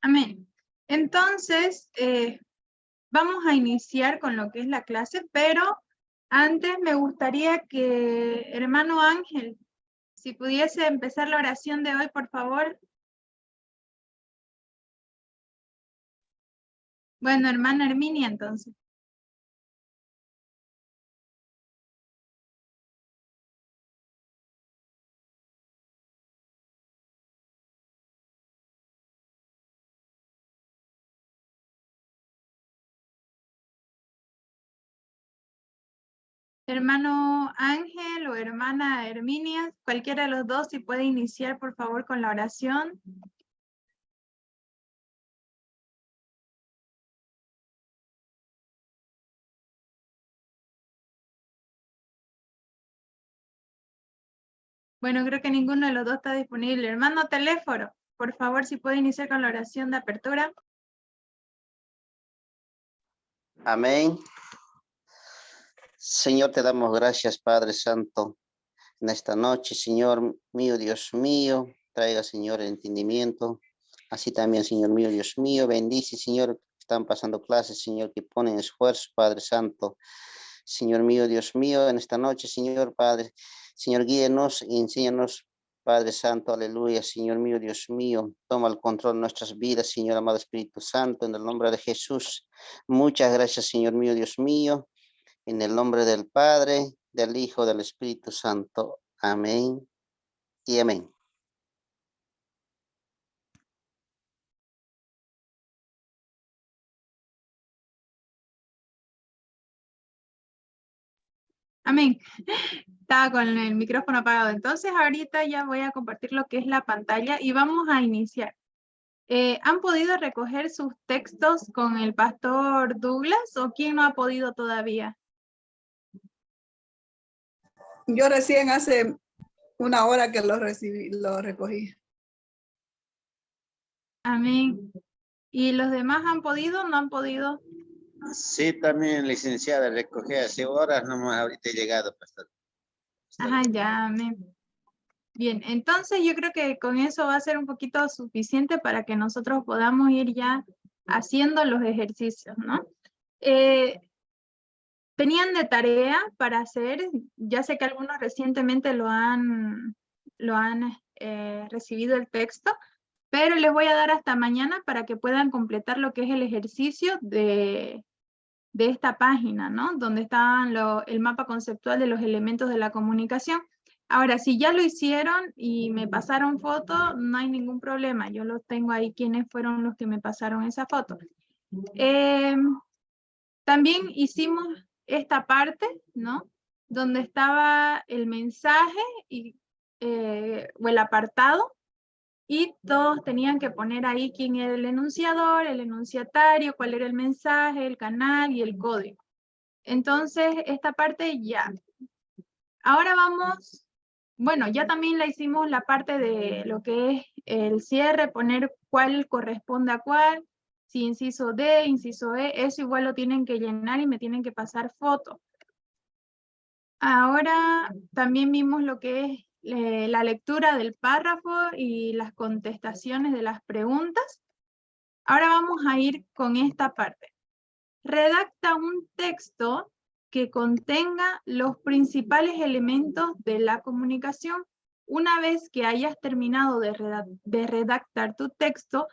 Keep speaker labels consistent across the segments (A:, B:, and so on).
A: Amén. Entonces, vamos a iniciar con lo que es la clase, pero antes me gustaría que, hermano Ángel, si pudiese empezar la oración de hoy, por favor. Bueno, hermana Herminia, entonces. Hermano Ángel o hermana Herminia, cualquiera de los dos, si puede iniciar, por favor, con la oración. Bueno, creo que ninguno de los dos está disponible. Hermano Teléfono, por favor, si puede iniciar con la oración de apertura.
B: Amén. Señor, te damos gracias, Padre Santo, en esta noche, Señor mío, Dios mío, traiga, Señor, el entendimiento. Así también, Señor mío, Dios mío, bendice, Señor, están pasando clases, Señor, que ponen esfuerzo, Padre Santo. Señor mío, Dios mío, en esta noche, Señor, Padre, Señor, guíenos y enséñanos, Padre Santo, aleluya, Señor mío, Dios mío, toma el control de nuestras vidas, Señor amado Espíritu Santo, en el nombre de Jesús. Muchas gracias, Señor mío, Dios mío, en el nombre del Padre, del Hijo, del Espíritu Santo. Amén y amén.
A: Amén. Estaba con el micrófono apagado. Entonces, ahorita ya voy a compartir lo que es la pantalla y vamos a iniciar. ¿Han podido recoger sus textos con el pastor Douglas o quién no ha podido todavía?
C: Yo recién hace una hora que lo recogí.
A: Amén. ¿Y los demás han podido? ¿No han podido?
B: Sí, también, licenciada, recogí hace horas, no hemos ahorita llegado, pastor.
A: Ajá, ya, amén. Bien, entonces yo creo que con eso va a ser un poquito suficiente para que nosotros podamos ir ya haciendo los ejercicios, ¿no? Tenían de tarea para hacer, ya sé que algunos recientemente lo han recibido el texto, pero les voy a dar hasta mañana para que puedan completar lo que es el ejercicio de esta página, ¿no? Donde está el mapa conceptual de los elementos de la comunicación. Ahora, si ya lo hicieron y me pasaron foto, no hay ningún problema. Yo los tengo ahí, quiénes fueron los que me pasaron esa foto. También hicimos esta parte, ¿no? Donde estaba el mensaje o el apartado, y todos tenían que poner ahí quién era el enunciador, el enunciatario, cuál era el mensaje, el canal y el código. Entonces, esta parte ya. Ahora vamos, bueno, ya también la hicimos la parte de lo que es el cierre, poner cuál corresponde a cuál, si inciso D, inciso E, eso igual lo tienen que llenar y me tienen que pasar foto. Ahora también vimos lo que es la lectura del párrafo y las contestaciones de las preguntas. Ahora vamos a ir con esta parte. Redacta un texto que contenga los principales elementos de la comunicación. Una vez que hayas terminado de redactar tu texto,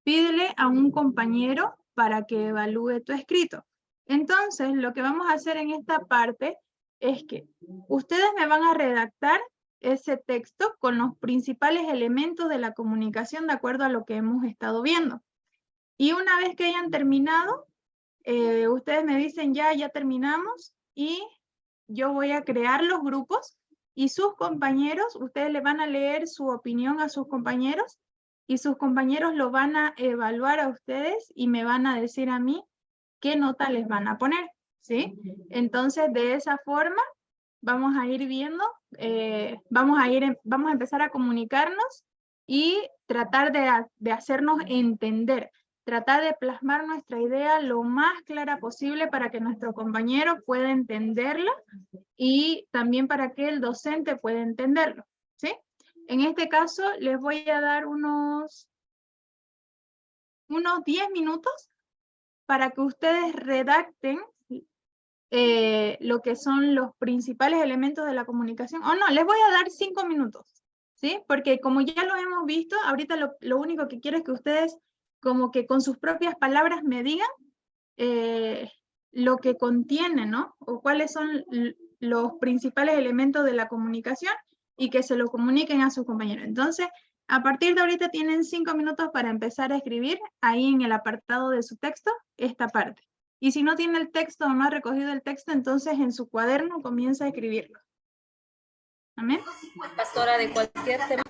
A: pídele a un compañero para que evalúe tu escrito. Entonces, lo que vamos a hacer en esta parte es que ustedes me van a redactar ese texto con los principales elementos de la comunicación de acuerdo a lo que hemos estado viendo. Y una vez que hayan terminado, ustedes me dicen ya terminamos, y yo voy a crear los grupos y sus compañeros, ustedes le van a leer su opinión a sus compañeros y sus compañeros lo van a evaluar a ustedes y me van a decir a mí qué nota les van a poner, ¿sí? Entonces, de esa forma vamos a ir viendo, vamos a empezar a comunicarnos y tratar de hacernos entender, tratar de plasmar nuestra idea lo más clara posible para que nuestro compañero pueda entenderla y también para que el docente pueda entenderlo, ¿sí? En este caso les voy a dar unos unos 10 minutos para que ustedes redacten lo que son los principales elementos de la comunicación. O no, les voy a dar 5 minutos, ¿sí? Porque como ya lo hemos visto, ahorita lo único que quiero es que ustedes como que con sus propias palabras me digan lo que contiene, ¿no? O cuáles son los principales elementos de la comunicación y que se lo comuniquen a sus compañeros. Entonces, a partir de ahorita tienen 5 minutos para empezar a escribir ahí en el apartado de su texto esta parte. Y si no tiene el texto o no ha recogido el texto, entonces en su cuaderno comienza a escribirlo. ¿Amén?
D: Pastora, de cualquier tema.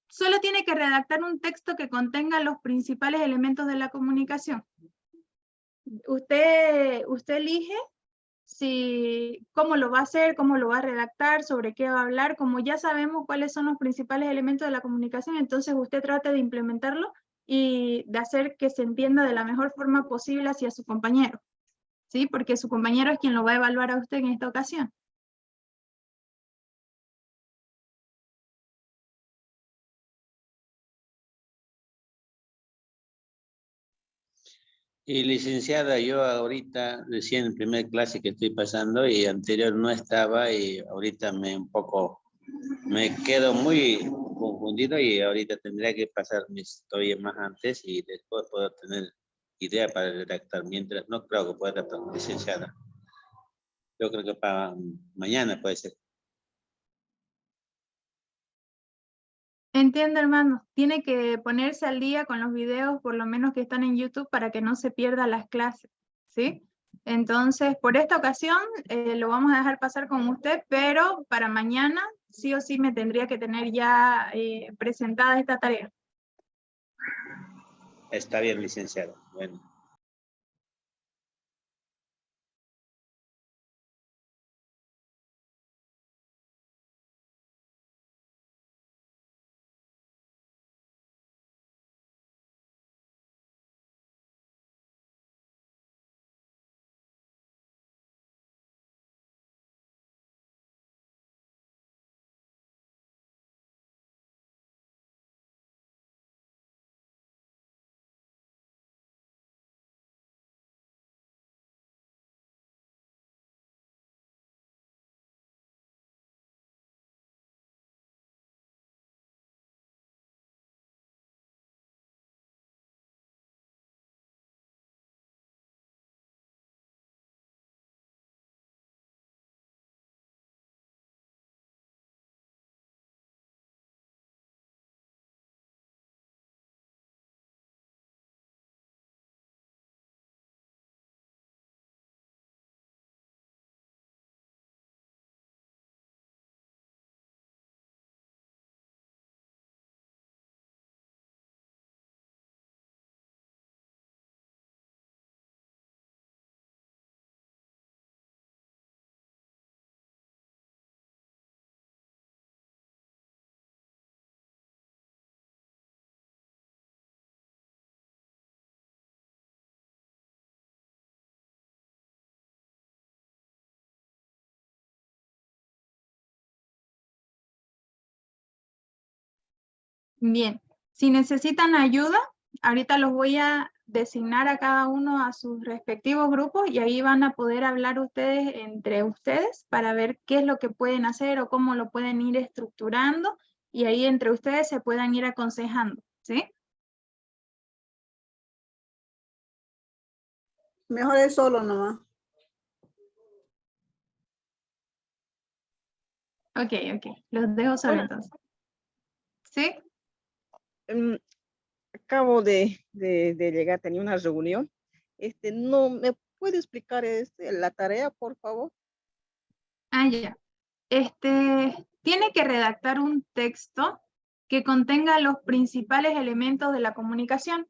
A: Solo tiene que redactar un texto que contenga los principales elementos de la comunicación. Usted elige cómo lo va a hacer, cómo lo va a redactar, sobre qué va a hablar. Como ya sabemos cuáles son los principales elementos de la comunicación, entonces usted trata de implementarlo y de hacer que se entienda de la mejor forma posible hacia su compañero, ¿sí? Porque su compañero es quien lo va a evaluar a usted en esta ocasión.
E: Y licenciada, yo ahorita recién en primera clase que estoy pasando y anterior no estaba y ahorita me quedo muy confundido y ahorita tendría que pasar mi historia más antes y después puedo tener idea para redactar. Mientras no creo que pueda, licenciada. Yo creo que para mañana puede ser.
A: Entiendo, hermano. Tiene que ponerse al día con los videos, por lo menos que están en YouTube, para que no se pierdan las clases, ¿sí? Entonces, por esta ocasión, lo vamos a dejar pasar con usted, pero para mañana, sí o sí, me tendría que tener ya presentada esta tarea.
E: Está bien, licenciado. Bueno.
A: Bien, si necesitan ayuda, ahorita los voy a designar a cada uno a sus respectivos grupos y ahí van a poder hablar ustedes entre ustedes para ver qué es lo que pueden hacer o cómo lo pueden ir estructurando y ahí entre ustedes se puedan ir aconsejando, ¿sí?
C: Mejor es solo nomás.
A: Ok, los dejo solo entonces. ¿Sí?
F: Acabo de llegar, tenía una reunión. ¿No me puede explicar la tarea, por favor?
A: Ah, ya. Tiene que redactar un texto que contenga los principales elementos de la comunicación.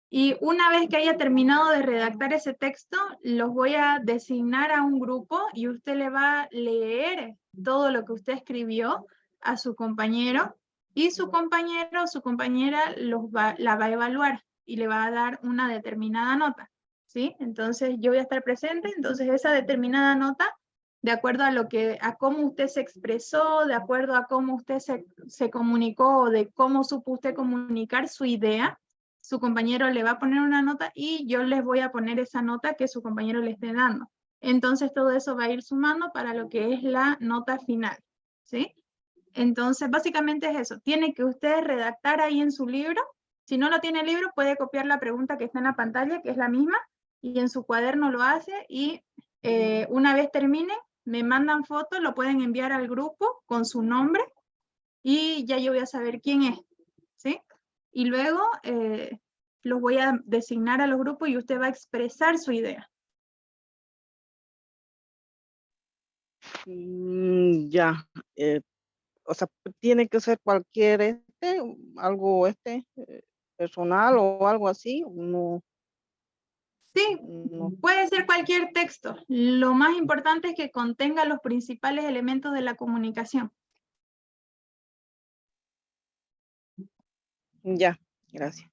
A: Y una vez que haya terminado de redactar ese texto, los voy a designar a un grupo y usted le va a leer todo lo que usted escribió a su compañero y su compañero o su compañera la va a evaluar y le va a dar una determinada nota, ¿sí? Entonces yo voy a estar presente, entonces esa determinada nota de acuerdo a cómo usted se expresó, de acuerdo a cómo usted se comunicó, o de cómo supo usted comunicar su idea, su compañero le va a poner una nota y yo les voy a poner esa nota que su compañero le esté dando. Entonces todo eso va a ir sumando para lo que es la nota final, ¿sí? Entonces básicamente es eso. Tiene que usted redactar ahí en su libro. Si no lo tiene el libro, puede copiar la pregunta que está en la pantalla, que es la misma, y en su cuaderno lo hace y una vez termine, me mandan fotos, lo pueden enviar al grupo con su nombre y ya yo voy a saber quién es, ¿sí? Y luego los voy a designar a los grupos y usted va a expresar su idea.
F: Ya, o sea, tiene que ser cualquier algo personal o algo así, no,
A: Sí,
F: no,
A: puede ser cualquier texto. Lo más importante es que contenga los principales elementos de la comunicación.
F: ya, gracias.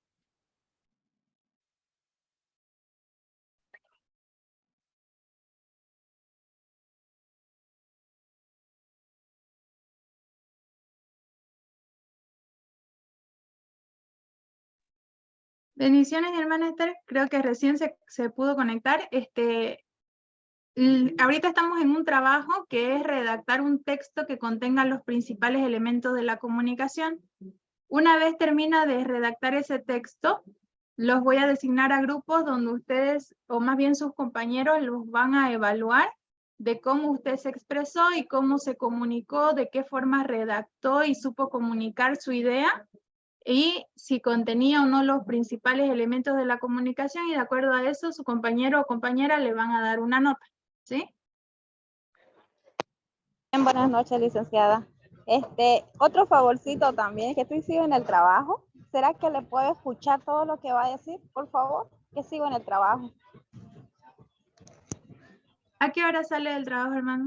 A: Bendiciones, hermana Esther. Creo que recién se pudo conectar. Ahorita estamos en un trabajo que es redactar un texto que contenga los principales elementos de la comunicación. Una vez termina de redactar ese texto, los voy a designar a grupos donde ustedes, o más bien sus compañeros, los van a evaluar de cómo usted se expresó y cómo se comunicó, de qué forma redactó y supo comunicar su idea, y si contenía o no los principales elementos de la comunicación, y de acuerdo a eso, su compañero o compañera le van a dar una nota, ¿sí?
G: Bien, buenas noches, licenciada. Otro favorcito también, que estoy sigo en el trabajo. ¿Será que le puedo escuchar todo lo que va a decir, por favor? Que sigo en el trabajo.
A: ¿A qué hora sale del trabajo, hermano?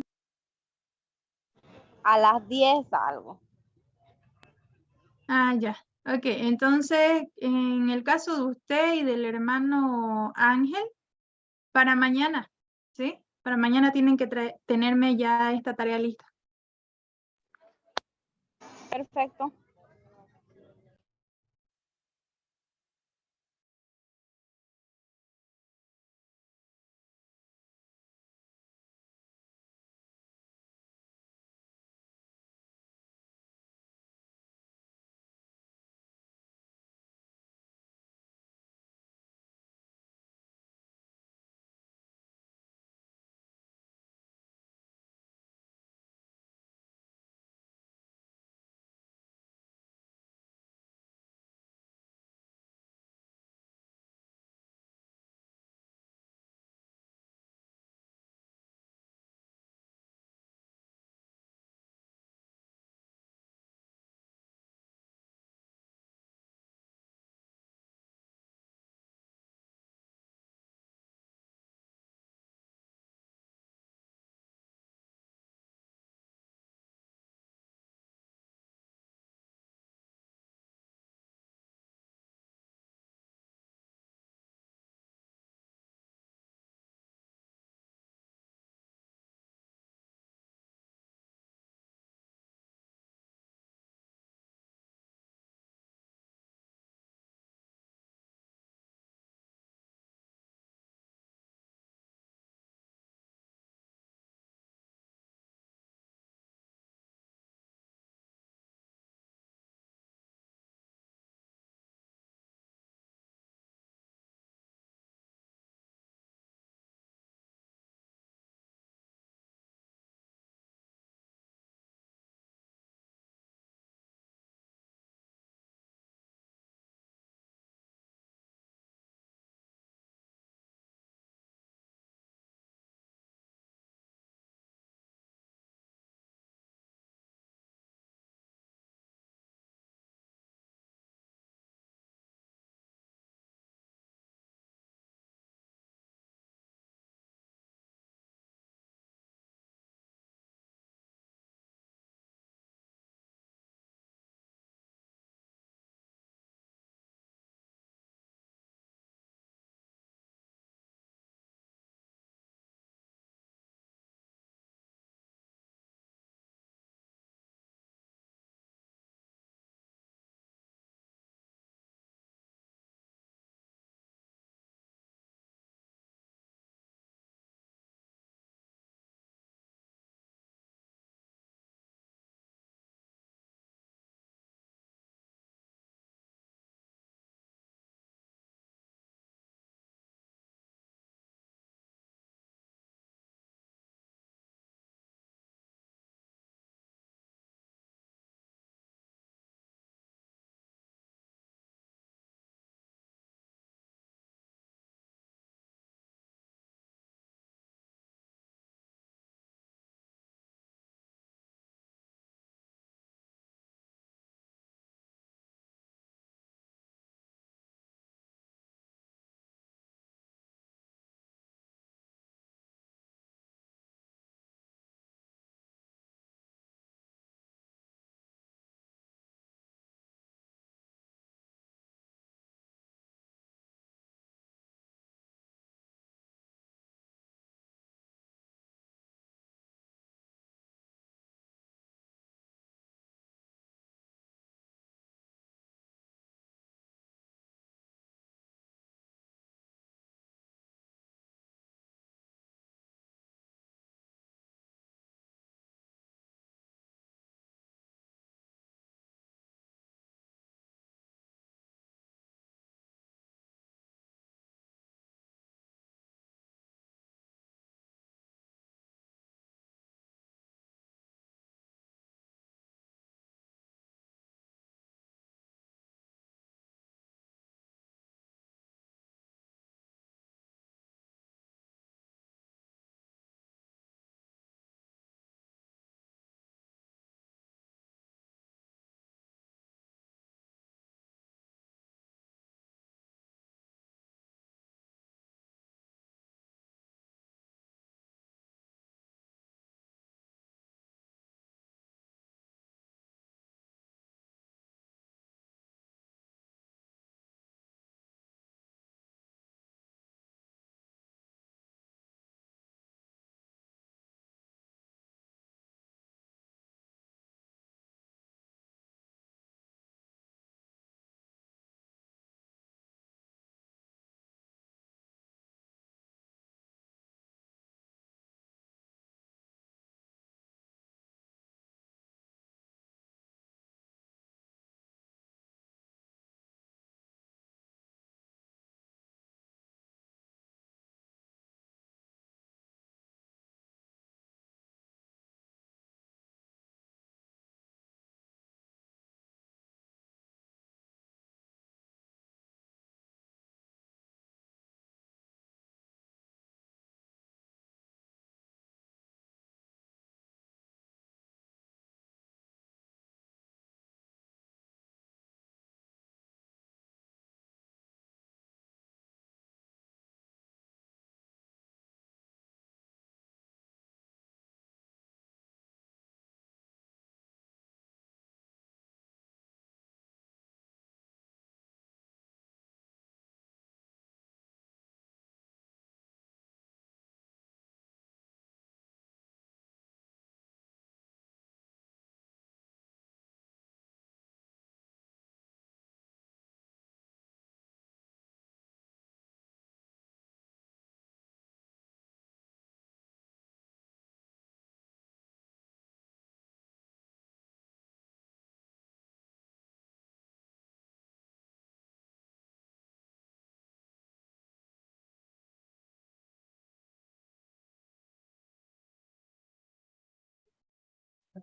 G: A las 10 algo.
A: Ah, ya. Ok, entonces, en el caso de usted y del hermano Ángel, para mañana, ¿sí? Para mañana tienen que tenerme ya esta tarea lista.
G: Perfecto.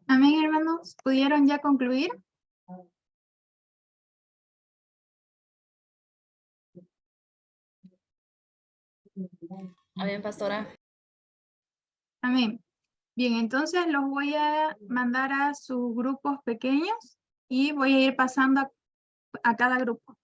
A: Amén, hermanos. ¿Pudieron ya concluir?
D: Amén, pastora.
A: Amén. Bien, entonces los voy a mandar a sus grupos pequeños y voy a ir pasando a cada grupo.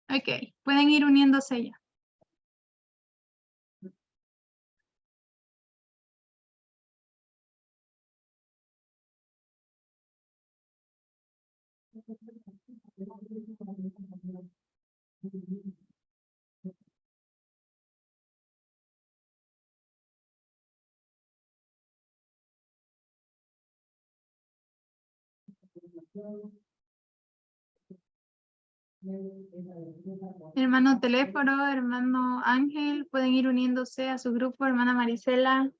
A: Ok, pueden ir uniéndose ya. Hermano Teléfono, hermano Ángel, pueden ir uniéndose a su grupo, hermana Marisela.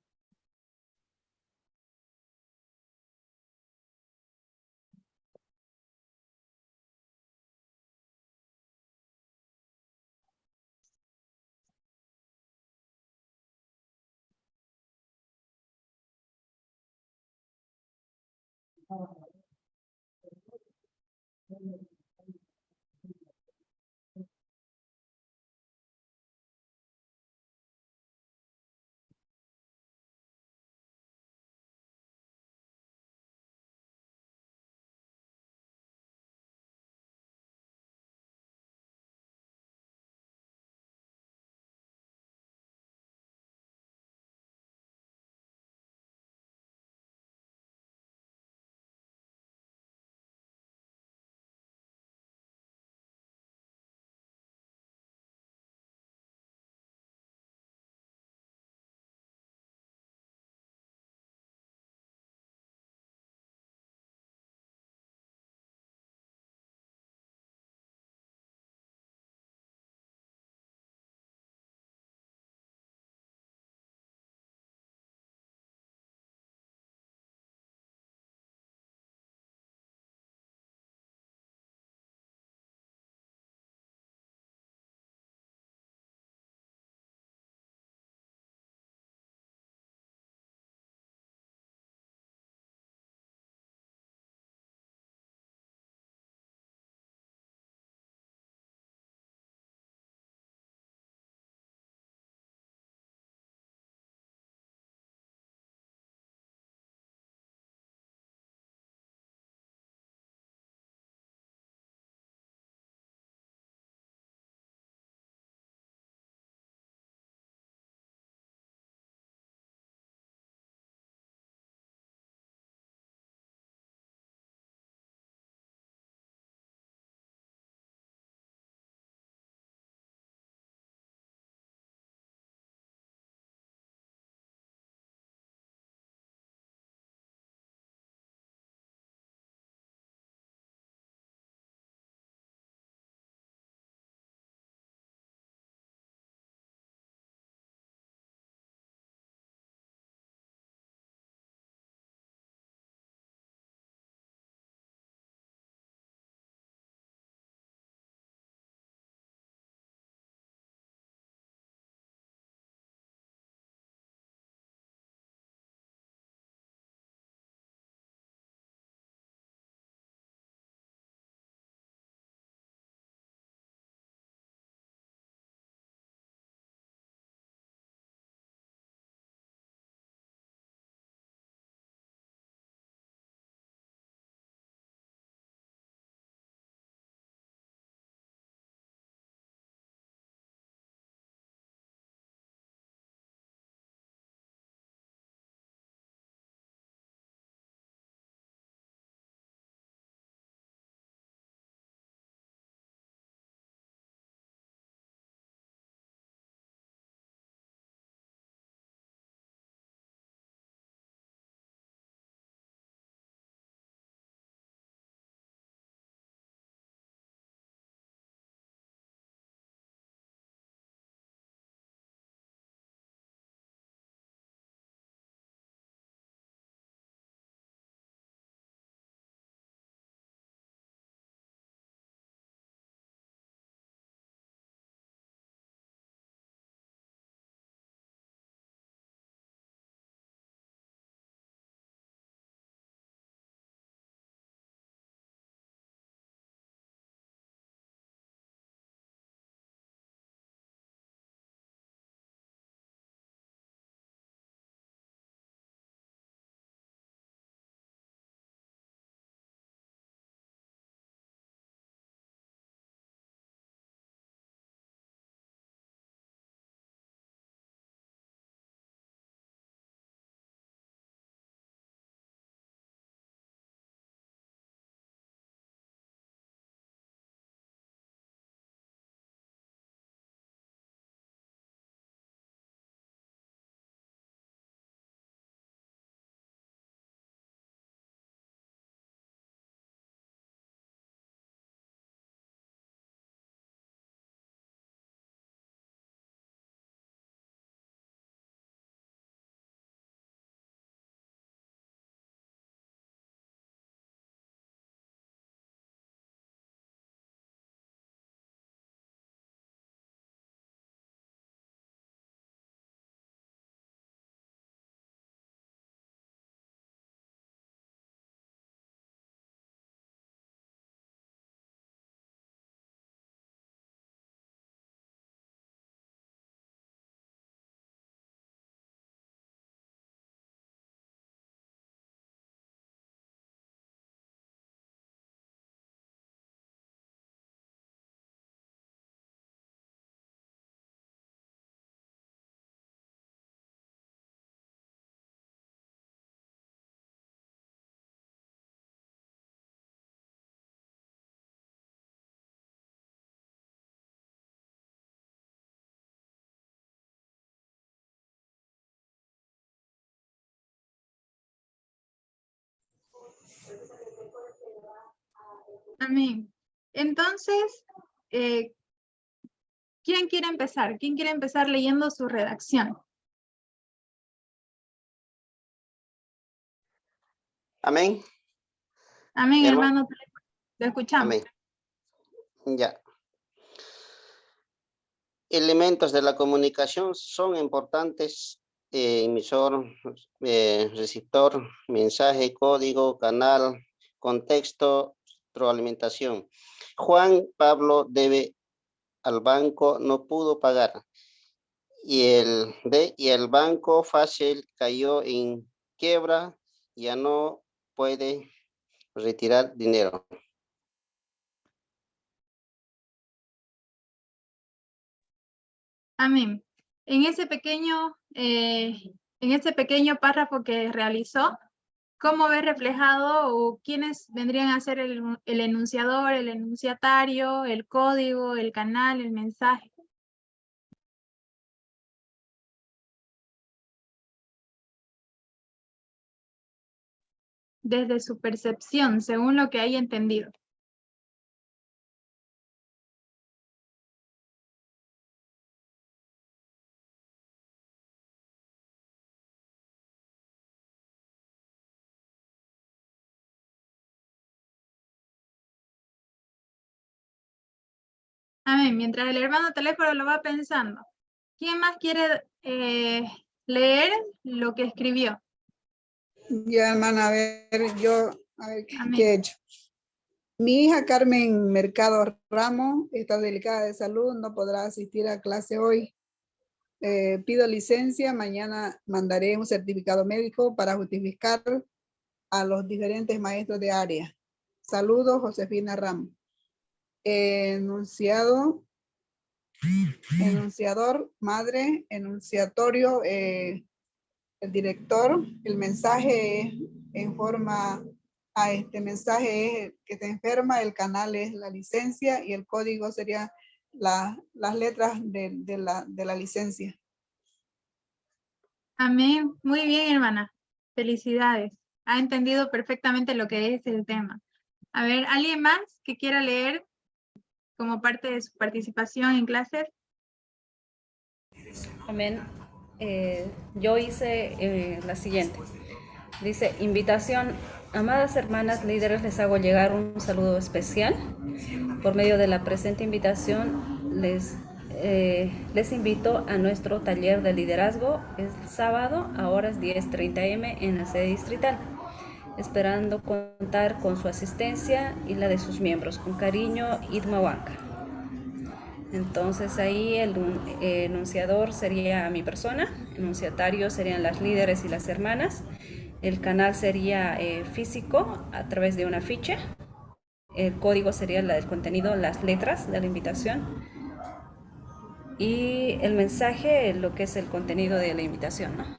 A: Amén. Entonces, ¿quién quiere empezar? ¿Quién quiere empezar leyendo su redacción?
B: Amén.
A: Amén,
B: Hermano.
A: hermano. Te escuchamos.
B: Amén. Ya. Elementos de la comunicación son importantes: emisor, receptor, mensaje, código, canal, contexto, retroalimentación. Juan Pablo debe al banco, no pudo pagar. Y el banco fácil cayó en quiebra, ya no puede retirar dinero.
A: Amén. En ese pequeño párrafo que realizó, ¿cómo ve reflejado o quiénes vendrían a ser el enunciador, el enunciatario, el código, el canal, el mensaje? Desde su percepción, según lo que haya entendido. Amén. Mientras el hermano teléfono lo va pensando. ¿Quién más quiere leer lo que escribió?
C: Ya, hermana, a ver
A: Amén.
C: qué he hecho. Mi hija Carmen Mercado Ramos está delicada de salud, no podrá asistir a clase hoy. Pido licencia, mañana mandaré un certificado médico para justificar a los diferentes maestros de área. Saludos, Josefina Ramos. Enunciador, madre, enunciatorio, el director. El mensaje en forma a este mensaje es que te enferma, el canal es la licencia y el código sería las letras de la licencia.
A: Amén. Muy bien, hermana. Felicidades. Ha entendido perfectamente lo que es el tema. A ver, ¿alguien más que quiera leer como parte de su participación en clases?
D: Amén. Yo hice la siguiente. Dice, invitación. Amadas hermanas líderes, les hago llegar un saludo especial. Por medio de la presente invitación, les invito a nuestro taller de liderazgo el sábado a horas 10:30 am en la sede distrital, esperando contar con su asistencia y la de sus miembros. Con cariño, Idma Huanca. Entonces ahí el enunciador sería mi persona, enunciatario serían las líderes y las hermanas, el canal sería físico a través de una ficha, el código sería el contenido, las letras de la invitación, y el mensaje, lo que es el contenido de la invitación, ¿no?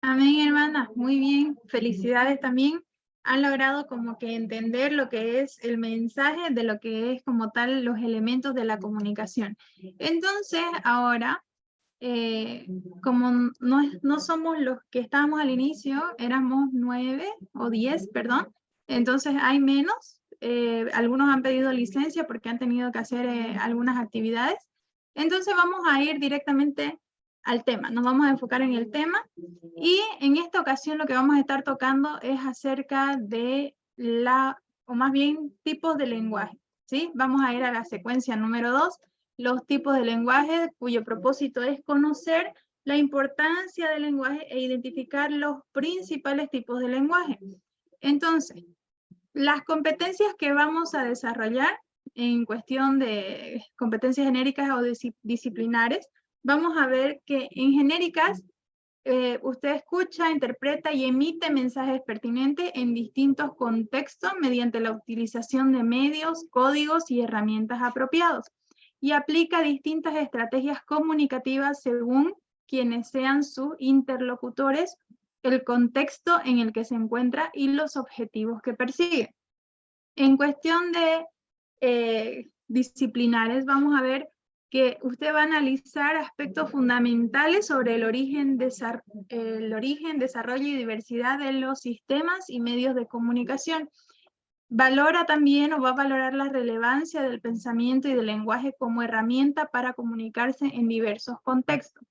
A: Amén, hermana. Muy bien. Felicidades también. Han logrado como que entender lo que es el mensaje de lo que es como tal los elementos de la comunicación. Entonces, ahora, como no somos los que estábamos al inicio, éramos 9 o 10, perdón, entonces hay menos. Algunos han pedido licencia porque han tenido que hacer algunas actividades. Entonces vamos a ir directamente al tema, nos vamos a enfocar en el tema y en esta ocasión lo que vamos a estar tocando es acerca de o más bien tipos de lenguaje, ¿sí? Vamos a ir a la secuencia número 2, los tipos de lenguaje, cuyo propósito es conocer la importancia del lenguaje e identificar los principales tipos de lenguaje. Entonces, las competencias que vamos a desarrollar en cuestión de competencias genéricas o disciplinares, vamos a ver que en genéricas usted escucha, interpreta y emite mensajes pertinentes en distintos contextos mediante la utilización de medios, códigos y herramientas apropiados y aplica distintas estrategias comunicativas según quienes sean sus interlocutores, el contexto en el que se encuentra y los objetivos que persigue. En cuestión de disciplinares, vamos a ver que usted va a analizar aspectos fundamentales sobre el origen, desarrollo y diversidad de los sistemas y medios de comunicación. valora también o va a valorar la relevancia del pensamiento y del lenguaje como herramienta para comunicarse en diversos contextos.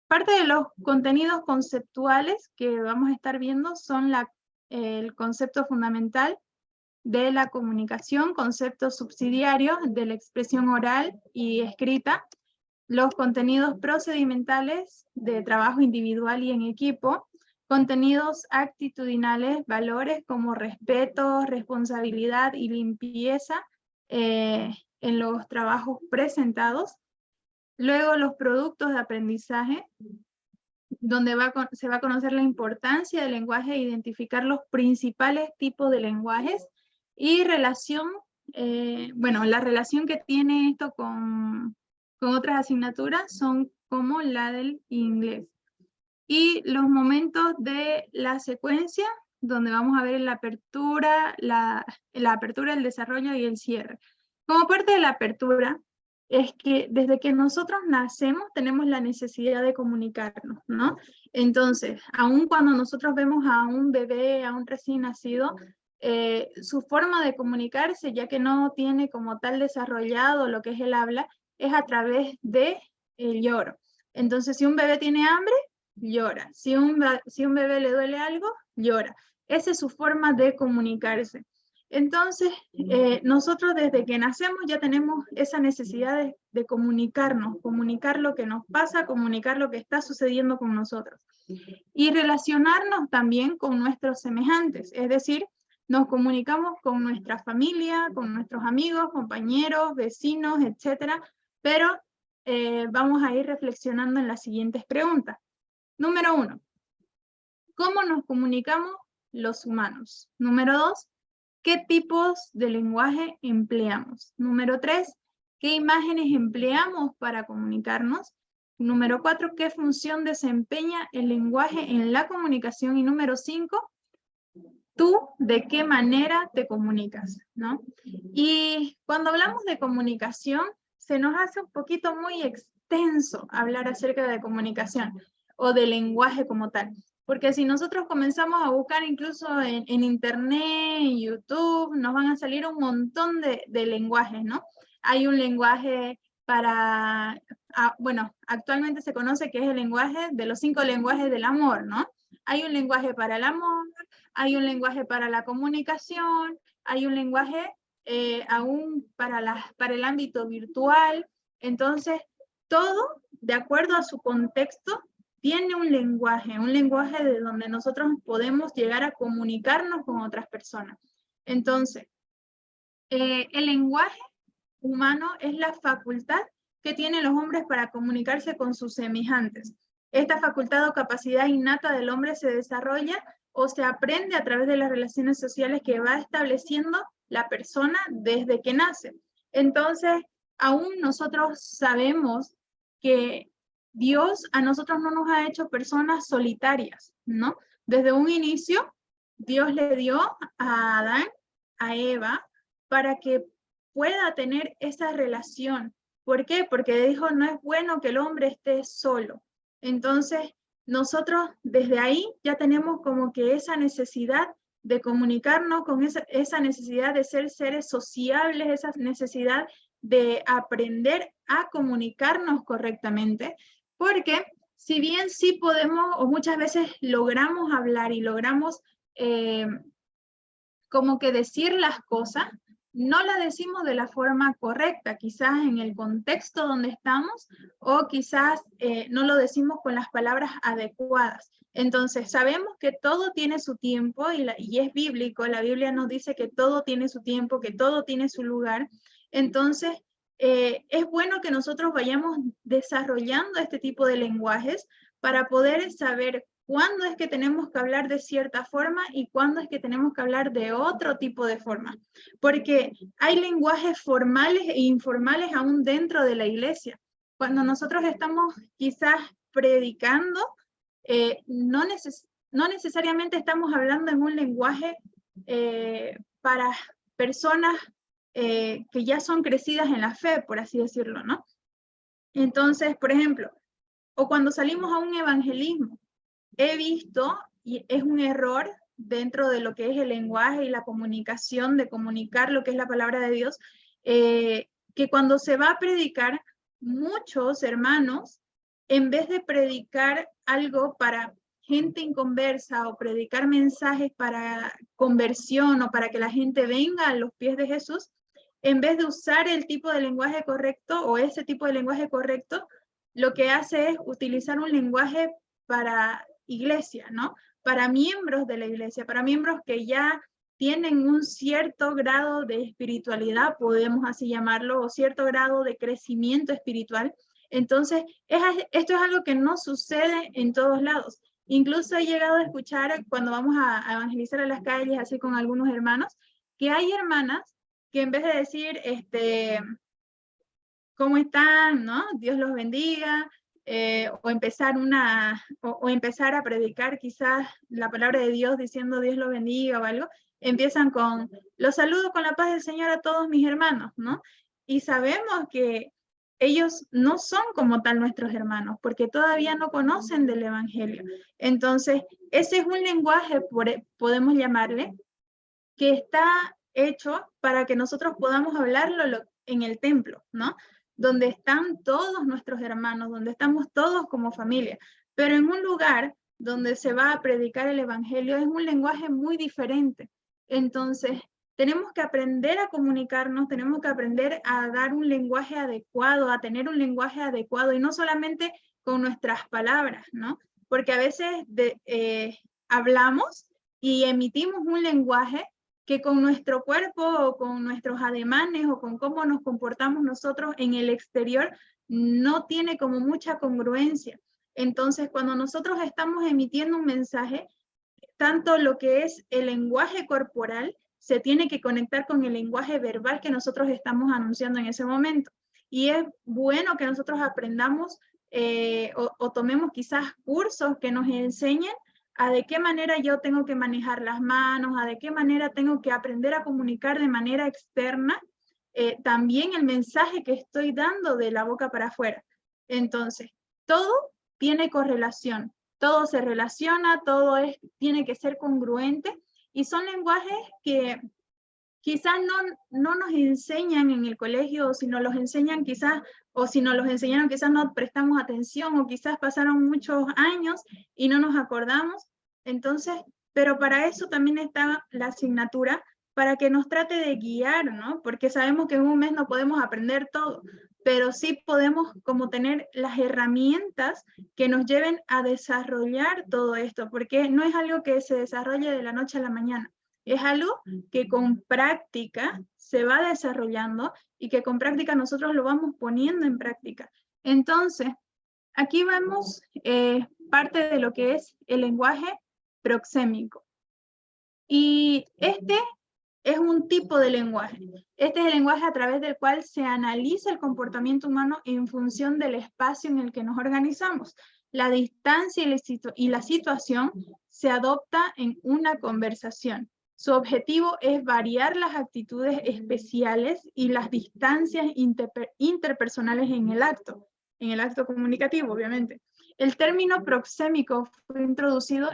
A: Parte de los contenidos conceptuales que vamos a estar viendo son el concepto fundamental de la comunicación, conceptos subsidiarios de la expresión oral y escrita, los contenidos procedimentales de trabajo individual y en equipo, contenidos actitudinales, valores como respeto, responsabilidad y limpieza en los trabajos presentados. Luego los productos de aprendizaje, donde se va a conocer la importancia del lenguaje e identificar los principales tipos de lenguajes y relación, la relación que tiene esto con otras asignaturas son como la del inglés. Y los momentos de la secuencia, donde vamos a ver la apertura, la apertura, el desarrollo y el cierre. Como parte de la apertura, es que desde que nosotros nacemos tenemos la necesidad de comunicarnos, ¿no? Entonces, aun cuando nosotros vemos a un bebé, a un recién nacido, su forma de comunicarse, ya que no tiene como tal desarrollado lo que es el habla, es a través de el lloro. Entonces, si un bebé tiene hambre, llora. Si un bebé le duele algo, llora. Esa es su forma de comunicarse. Entonces, nosotros desde que nacemos ya tenemos esa necesidad de comunicarnos, comunicar lo que nos pasa, comunicar lo que está sucediendo con nosotros. Y relacionarnos también con nuestros semejantes, es decir, nos comunicamos con nuestra familia, con nuestros amigos, compañeros, vecinos, etcétera, pero vamos a ir reflexionando en las siguientes preguntas. Número 1, ¿cómo nos comunicamos los humanos? Número 2, ¿qué tipos de lenguaje empleamos? Número 3, ¿qué imágenes empleamos para comunicarnos? Número 4, ¿qué función desempeña el lenguaje en la comunicación? Y número 5, ¿tú de qué manera te comunicas? ¿No? Y cuando hablamos de comunicación, se nos hace un poquito muy extenso hablar acerca de comunicación o de lenguaje como tal. Porque si nosotros comenzamos a buscar incluso en internet, en YouTube, nos van a salir un montón de lenguajes, ¿no? Hay un lenguaje para, actualmente se conoce que es el lenguaje de los 5 lenguajes del amor, ¿no? Hay un lenguaje para el amor, hay un lenguaje para la comunicación, hay un lenguaje aún para el ámbito virtual. Entonces, todo de acuerdo a su contexto tiene un lenguaje de donde nosotros podemos llegar a comunicarnos con otras personas. Entonces, el lenguaje humano es la facultad que tienen los hombres para comunicarse con sus semejantes. Esta facultad o capacidad innata del hombre se desarrolla o se aprende a través de las relaciones sociales que va estableciendo la persona desde que nace. Entonces, aún nosotros sabemos que Dios a nosotros no nos ha hecho personas solitarias, ¿no? Desde un inicio, Dios le dio a Adán, a Eva, para que pueda tener esa relación. ¿Por qué? Porque dijo, no es bueno que el hombre esté solo. Entonces, nosotros desde ahí ya tenemos como que esa necesidad de comunicarnos, con esa necesidad de ser seres sociables, esa necesidad de aprender a comunicarnos correctamente, porque si bien sí podemos, o muchas veces logramos hablar y logramos como que decir las cosas, no las decimos de la forma correcta, quizás en el contexto donde estamos, o quizás no lo decimos con las palabras adecuadas. Entonces, sabemos que todo tiene su tiempo, y es bíblico, la Biblia nos dice que todo tiene su tiempo, que todo tiene su lugar. Entonces, es bueno que nosotros vayamos desarrollando este tipo de lenguajes para poder saber cuándo es que tenemos que hablar de cierta forma y cuándo es que tenemos que hablar de otro tipo de forma. Porque hay lenguajes formales e informales aún dentro de la iglesia. Cuando nosotros estamos quizás predicando, no necesariamente estamos hablando en un lenguaje para personas que ya son crecidas en la fe, por así decirlo, ¿no? Entonces, por ejemplo, o cuando salimos a un evangelismo, he visto, y es un error, dentro de lo que es el lenguaje y la comunicación, de comunicar lo que es la palabra de Dios, que cuando se va a predicar, muchos hermanos, en vez de predicar algo para gente inconversa o predicar mensajes para conversión o para que la gente venga a los pies de Jesús, en vez de usar el tipo de lenguaje correcto o ese tipo de lenguaje correcto, lo que hace es utilizar un lenguaje para iglesia, ¿no? Para miembros de la iglesia, para miembros que ya tienen un cierto grado de espiritualidad, podemos así llamarlo, o cierto grado de crecimiento espiritual. Entonces, esto es algo que no sucede en todos lados. Incluso he llegado a escuchar cuando vamos a evangelizar a las calles, así con algunos hermanos, que hay hermanas que en vez de decir, ¿cómo están? ¿No? Dios los bendiga, o empezar a predicar quizás la palabra de Dios diciendo Dios los bendiga o algo, empiezan con, los saludo con la paz del Señor a todos mis hermanos, ¿no? Y sabemos que ellos no son como tal nuestros hermanos, porque todavía no conocen del Evangelio. Entonces, ese es un lenguaje, podemos llamarle, que está hecho para que nosotros podamos hablarlo en el templo, ¿no? Donde están todos nuestros hermanos, donde estamos todos como familia. Pero en un lugar donde se va a predicar el Evangelio es un lenguaje muy diferente. Entonces, tenemos que aprender a comunicarnos, tenemos que aprender a dar un lenguaje adecuado, a tener un lenguaje adecuado, y no solamente con nuestras palabras, ¿no? Porque a veces hablamos y emitimos un lenguaje que con nuestro cuerpo o con nuestros ademanes o con cómo nos comportamos nosotros en el exterior no tiene como mucha congruencia. Entonces, cuando nosotros estamos emitiendo un mensaje, tanto lo que es el lenguaje corporal se tiene que conectar con el lenguaje verbal que nosotros estamos anunciando en ese momento. Y es bueno que nosotros aprendamos o tomemos quizás cursos que nos enseñen a de qué manera yo tengo que manejar las manos, a de qué manera tengo que aprender a comunicar de manera externa también el mensaje que estoy dando de la boca para afuera. Entonces, todo tiene correlación, todo se relaciona, todo tiene que ser congruente, y son lenguajes que quizás no nos enseñan en el colegio, o si nos los enseñan quizás, o si nos los enseñaron quizás no prestamos atención, o quizás pasaron muchos años y no nos acordamos. Entonces, pero para eso también está la asignatura, para que nos trate de guiar, ¿no? Porque sabemos que en un mes no podemos aprender todo, pero sí podemos como tener las herramientas que nos lleven a desarrollar todo esto, porque no es algo que se desarrolle de la noche a la mañana. Es algo que con práctica se va desarrollando y que con práctica nosotros lo vamos poniendo en práctica. Entonces, aquí vemos parte de lo que es el lenguaje proxémico. Y este es un tipo de lenguaje. Este es el lenguaje a través del cual se analiza el comportamiento humano en función del espacio en el que nos organizamos. La distancia y la situación se adopta en una conversación. Su objetivo es variar las actitudes especiales y las distancias interpersonales en el acto comunicativo, obviamente. El término proxémico fue introducido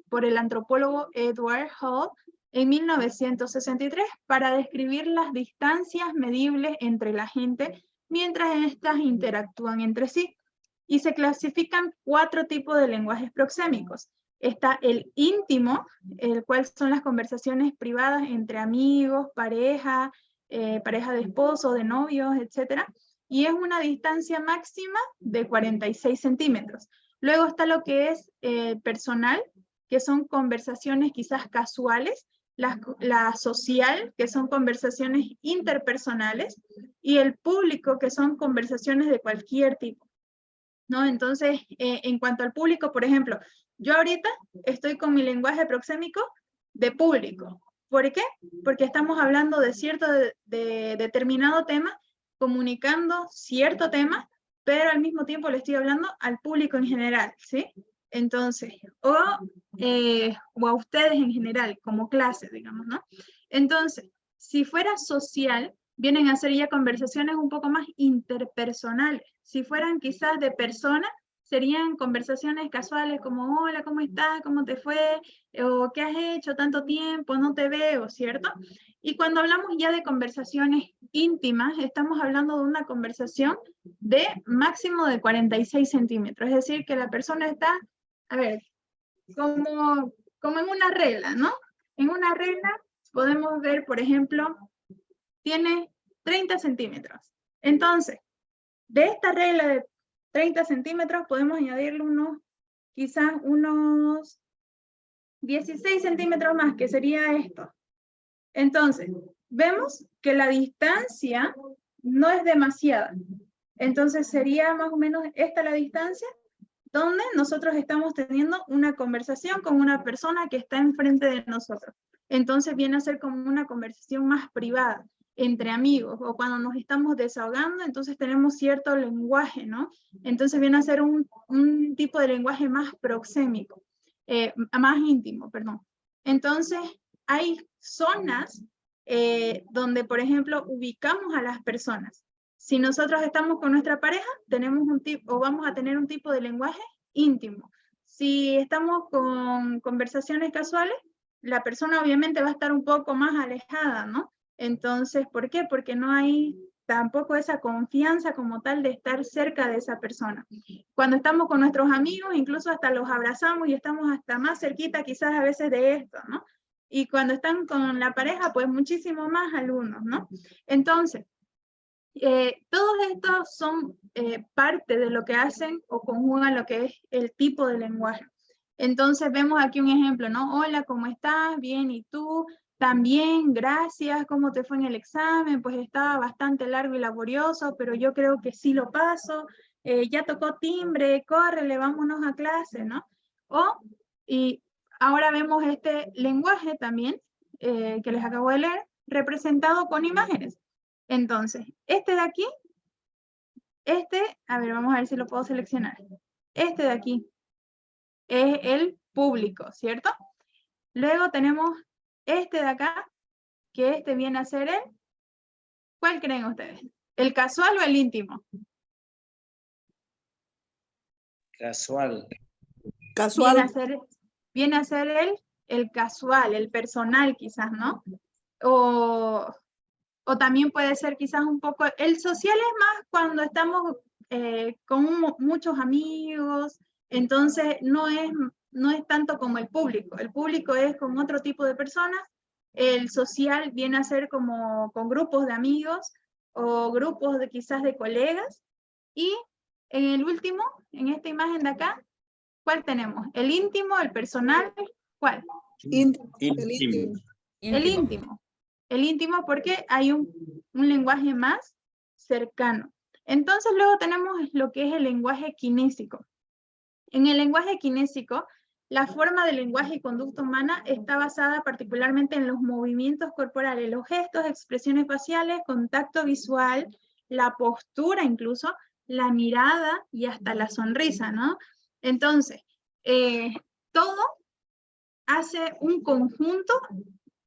A: por el antropólogo Edward Hall en 1963 para describir las distancias medibles entre la gente mientras éstas interactúan entre sí. Y se clasifican 4 tipos de lenguajes proxémicos. Está el íntimo, el cual son las conversaciones privadas entre amigos, pareja de esposos, de novios, etc. Y es una distancia máxima de 46 centímetros. Luego está lo que es personal, que son conversaciones quizás casuales, la social, que son conversaciones interpersonales, y el público, que son conversaciones de cualquier tipo, ¿no? Entonces, en cuanto al público, por ejemplo, yo ahorita estoy con mi lenguaje proxémico de público. ¿Por qué? Porque estamos hablando de determinado tema, comunicando cierto tema, pero al mismo tiempo le estoy hablando al público en general, ¿sí? Entonces, o a ustedes en general, como clase, digamos, ¿no? Entonces, si fuera social, vienen a ser ya conversaciones un poco más interpersonales. Si fueran quizás de persona, serían conversaciones casuales como, hola, ¿cómo estás? ¿Cómo te fue? O ¿qué has hecho? Tanto tiempo, no te veo, ¿cierto? Y cuando hablamos ya de conversaciones íntimas, estamos hablando de una conversación de máximo de 46 centímetros. Es decir, que la persona está, a ver, como en una regla, ¿no? En una regla podemos ver, por ejemplo, tiene 30 centímetros. Entonces, de esta regla de 30 centímetros podemos añadirle quizás unos 16 centímetros más, que sería esto. Entonces, vemos que la distancia no es demasiada. Entonces, sería más o menos esta la distancia donde nosotros estamos teniendo una conversación con una persona que está enfrente de nosotros. Entonces, viene a ser como una conversación más privada, entre amigos, o cuando nos estamos desahogando, entonces tenemos cierto lenguaje, ¿no? Entonces viene a ser un tipo de lenguaje más proxémico, más íntimo, perdón. Entonces, hay zonas donde, por ejemplo, ubicamos a las personas. Si nosotros estamos con nuestra pareja, tenemos vamos a tener un tipo de lenguaje íntimo. Si estamos con conversaciones casuales, la persona obviamente va a estar un poco más alejada, ¿no? Entonces, ¿por qué? Porque no hay tampoco esa confianza como tal de estar cerca de esa persona. Cuando estamos con nuestros amigos, incluso hasta los abrazamos y estamos hasta más cerquita quizás a veces de esto, ¿no? Y cuando están con la pareja, pues muchísimo más algunos, ¿no? Entonces, todos estos son parte de lo que hacen o conjugan lo que es el tipo de lenguaje. Entonces vemos aquí un ejemplo, ¿no? Hola, ¿cómo estás? Bien, ¿y tú? También, gracias. ¿Cómo te fue en el examen? Pues estaba bastante largo y laborioso, pero yo creo que sí lo paso. Ya tocó timbre, córrele, vámonos a clase, ¿no? Y ahora vemos este lenguaje también, que les acabo de leer, representado con imágenes. Entonces, este de aquí, a ver, vamos a ver si lo puedo seleccionar. Este de aquí es el público, ¿cierto? Luego tenemos este de acá, que este viene a ser el, ¿cuál creen ustedes? ¿El casual o el íntimo?
E: Casual.
C: Casual.
A: Viene a ser el casual, el personal quizás, ¿no? O también puede ser quizás un poco, el social es más cuando estamos con muchos amigos, entonces no es tanto como el público es con otro tipo de personas, el social viene a ser como con grupos de amigos o grupos quizás de colegas, y en el último, en esta imagen de acá, ¿cuál tenemos? ¿El íntimo, el personal? ¿Cuál?
C: Íntimo.
A: El íntimo. El íntimo porque hay un lenguaje más cercano. Entonces luego tenemos lo que es el lenguaje kinésico. En el lenguaje kinésico, la forma del lenguaje y conducta humana está basada particularmente en los movimientos corporales, los gestos, expresiones faciales, contacto visual, la postura incluso, la mirada y hasta la sonrisa, ¿no? Entonces, todo hace un conjunto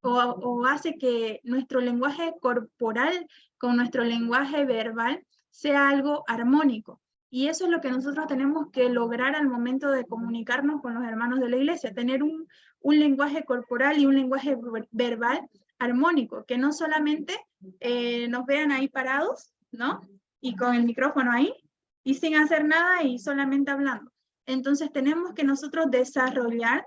A: o hace que nuestro lenguaje corporal con nuestro lenguaje verbal sea algo armónico. Y eso es lo que nosotros tenemos que lograr al momento de comunicarnos con los hermanos de la iglesia, tener un lenguaje corporal y un lenguaje verbal armónico, que no solamente nos vean ahí parados, ¿no? Y con el micrófono ahí, y sin hacer nada y solamente hablando. Entonces tenemos que nosotros desarrollar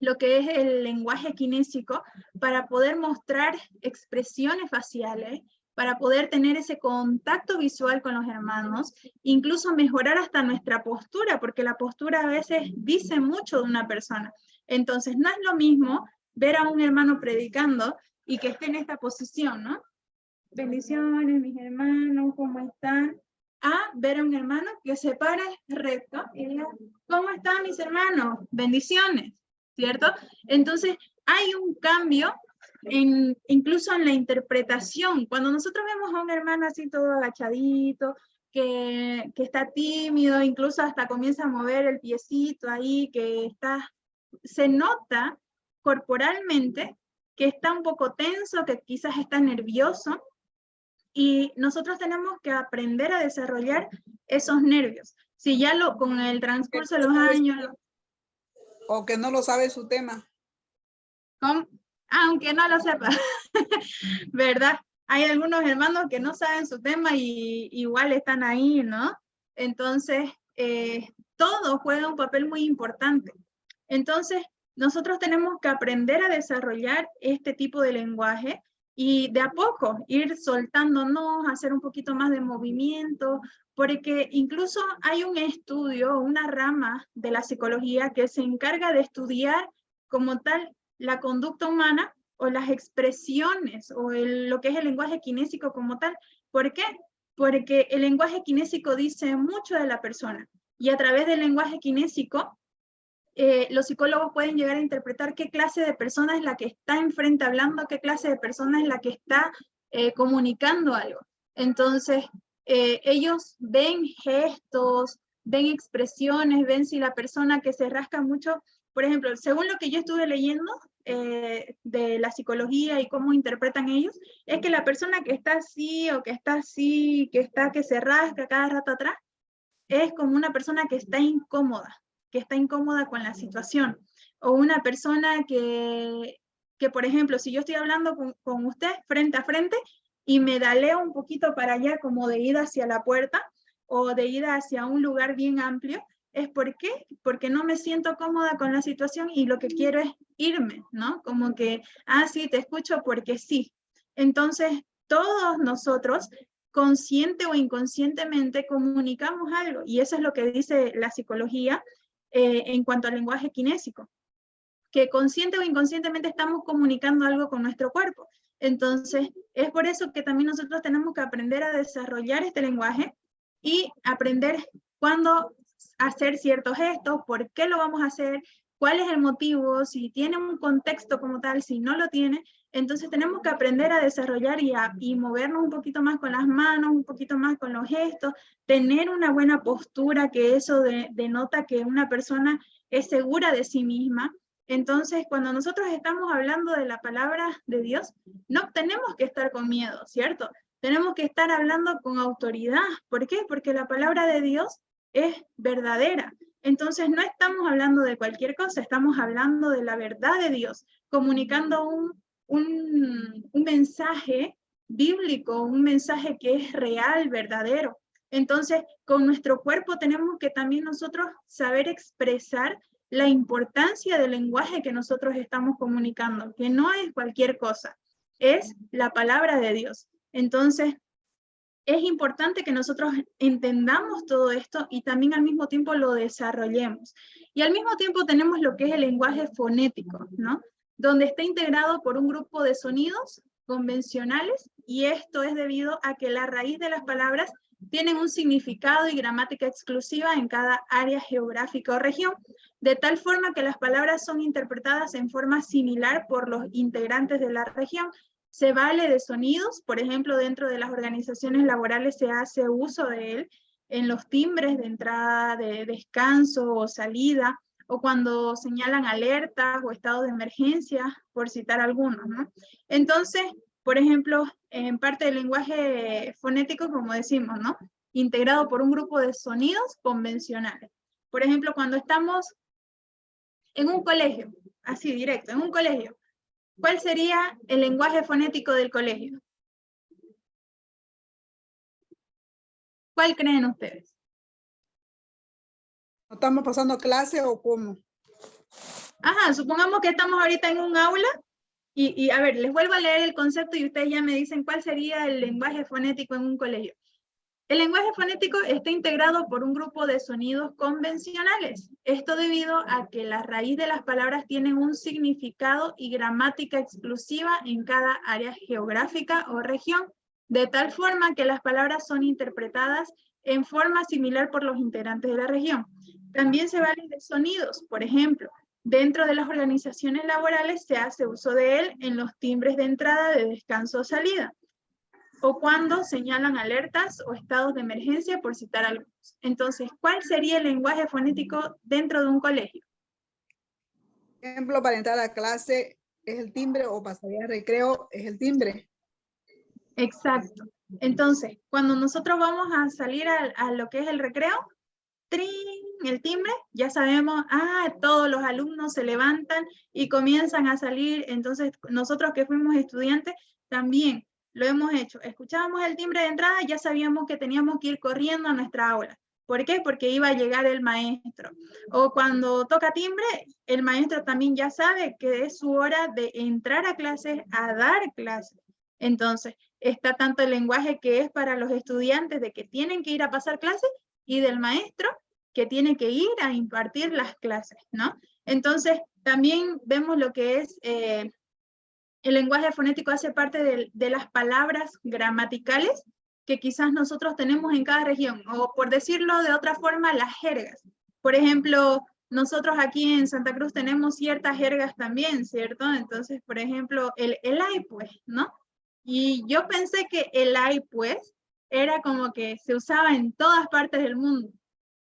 A: lo que es el lenguaje kinésico para poder mostrar expresiones faciales, para poder tener ese contacto visual con los hermanos, incluso mejorar hasta nuestra postura, porque la postura a veces dice mucho de una persona. Entonces, no es lo mismo ver a un hermano predicando y que esté en esta posición, ¿no? Bendiciones, mis hermanos, ¿cómo están? A ver a un hermano que se pare recto y diga, ¿cómo están mis hermanos? Bendiciones, ¿cierto? Entonces, hay un cambio incluso en la interpretación. Cuando nosotros vemos a un hermano así todo agachadito, que está tímido, incluso hasta comienza a mover el piecito ahí, se nota corporalmente que está un poco tenso, que quizás está nervioso, Y nosotros tenemos que aprender a desarrollar esos nervios. Si ya con el transcurso de los años...
C: O que no lo sabe su tema.
A: Aunque no lo sepa, ¿verdad? Hay algunos hermanos que no saben su tema y igual están ahí, ¿no? Entonces, todo juega un papel muy importante. Entonces, nosotros tenemos que aprender a desarrollar este tipo de lenguaje y de a poco ir soltándonos, hacer un poquito más de movimiento, porque incluso hay un estudio, una rama de la psicología que se encarga de estudiar como tal la conducta humana o las expresiones o lo que es el lenguaje kinésico como tal. ¿Por qué? Porque el lenguaje kinésico dice mucho de la persona y a través del lenguaje kinésico los psicólogos pueden llegar a interpretar qué clase de persona es la que está enfrente hablando, qué clase de persona es la que está comunicando algo. Entonces, ellos ven gestos, ven expresiones, ven si la persona que se rasca mucho, por ejemplo, según lo que yo estuve leyendo de la psicología y cómo interpretan ellos, es que la persona que está así o que está así, que se rasca cada rato atrás, es como una persona que está incómoda con la situación, o una persona que por ejemplo, si yo estoy hablando con usted frente a frente y me daleo un poquito para allá como de ida hacia la puerta o de ida hacia un lugar bien amplio, ¿es por qué? Porque no me siento cómoda con la situación y lo que quiero es irme, ¿no? Como que, sí, te escucho porque sí. Entonces, todos nosotros consciente o inconscientemente comunicamos algo y eso es lo que dice la psicología en cuanto al lenguaje kinésico, que consciente o inconscientemente estamos comunicando algo con nuestro cuerpo. Entonces, es por eso que también nosotros tenemos que aprender a desarrollar este lenguaje y aprender cuándo hacer ciertos gestos, por qué lo vamos a hacer, cuál es el motivo, si tiene un contexto como tal, si no lo tiene. Entonces tenemos que aprender a desarrollar y movernos un poquito más con las manos, un poquito más con los gestos, tener una buena postura, que eso denota que una persona es segura de sí misma. Entonces, cuando nosotros estamos hablando de la palabra de Dios, no tenemos que estar con miedo, ¿cierto? Tenemos que estar hablando con autoridad. ¿Por qué? Porque la palabra de Dios es verdadera. Entonces, no estamos hablando de cualquier cosa, estamos hablando de la verdad de Dios, comunicando un mensaje bíblico, un mensaje que es real, verdadero. Entonces, con nuestro cuerpo tenemos que también nosotros saber expresar la importancia del lenguaje que nosotros estamos comunicando, que no es cualquier cosa, es la palabra de Dios. Entonces, es importante que nosotros entendamos todo esto y también al mismo tiempo lo desarrollemos. Y al mismo tiempo tenemos lo que es el lenguaje fonético, ¿no? Donde está integrado por un grupo de sonidos convencionales y esto es debido a que la raíz de las palabras tienen un significado y gramática exclusiva en cada área geográfica o región, de tal forma que las palabras son interpretadas en forma similar por los integrantes de la región. Se vale de sonidos, por ejemplo, dentro de las organizaciones laborales se hace uso de él en los timbres de entrada, de descanso o salida, o cuando señalan alertas o estados de emergencia, por citar algunos, ¿no? Entonces, por ejemplo, en parte del lenguaje fonético, como decimos, ¿no? Integrado por un grupo de sonidos convencionales. Por ejemplo, cuando estamos en un colegio, así directo, en un colegio, ¿cuál sería el lenguaje fonético del colegio? ¿Cuál creen ustedes?
C: ¿No estamos pasando clase o cómo?
A: Ajá, supongamos que estamos ahorita en un aula y a ver, les vuelvo a leer el concepto y ustedes ya me dicen cuál sería el lenguaje fonético en un colegio. El lenguaje fonético está integrado por un grupo de sonidos convencionales. Esto debido a que la raíz de las palabras tienen un significado y gramática exclusiva en cada área geográfica o región, de tal forma que las palabras son interpretadas en forma similar por los integrantes de la región. También se valen de sonidos, por ejemplo, dentro de las organizaciones laborales se hace uso de él en los timbres de entrada, de descanso o salida, o cuando señalan alertas o estados de emergencia, por citar algunos. Entonces, ¿cuál sería el lenguaje fonético dentro de un colegio?
C: Ejemplo, para entrar a clase es el timbre o para salir a recreo es el timbre.
A: Exacto. Entonces, cuando nosotros vamos a salir a lo que es el recreo, ¡trin! El timbre, ya sabemos, todos los alumnos se levantan y comienzan a salir. Entonces, nosotros que fuimos estudiantes, también lo hemos hecho. Escuchábamos el timbre de entrada, ya sabíamos que teníamos que ir corriendo a nuestra aula. ¿Por qué? Porque iba a llegar el maestro. O cuando toca timbre, el maestro también ya sabe que es su hora de entrar a clases, a dar clases. Entonces, está tanto el lenguaje que es para los estudiantes de que tienen que ir a pasar clases y del maestro que tiene que ir a impartir las clases, ¿no? Entonces, también vemos lo que es el lenguaje fonético, hace parte de las palabras gramaticales que quizás nosotros tenemos en cada región, o por decirlo de otra forma, las jergas. Por ejemplo, nosotros aquí en Santa Cruz tenemos ciertas jergas también, ¿cierto? Entonces, por ejemplo, el ay, pues, ¿no? Y yo pensé que el ay, pues, era como que se usaba en todas partes del mundo.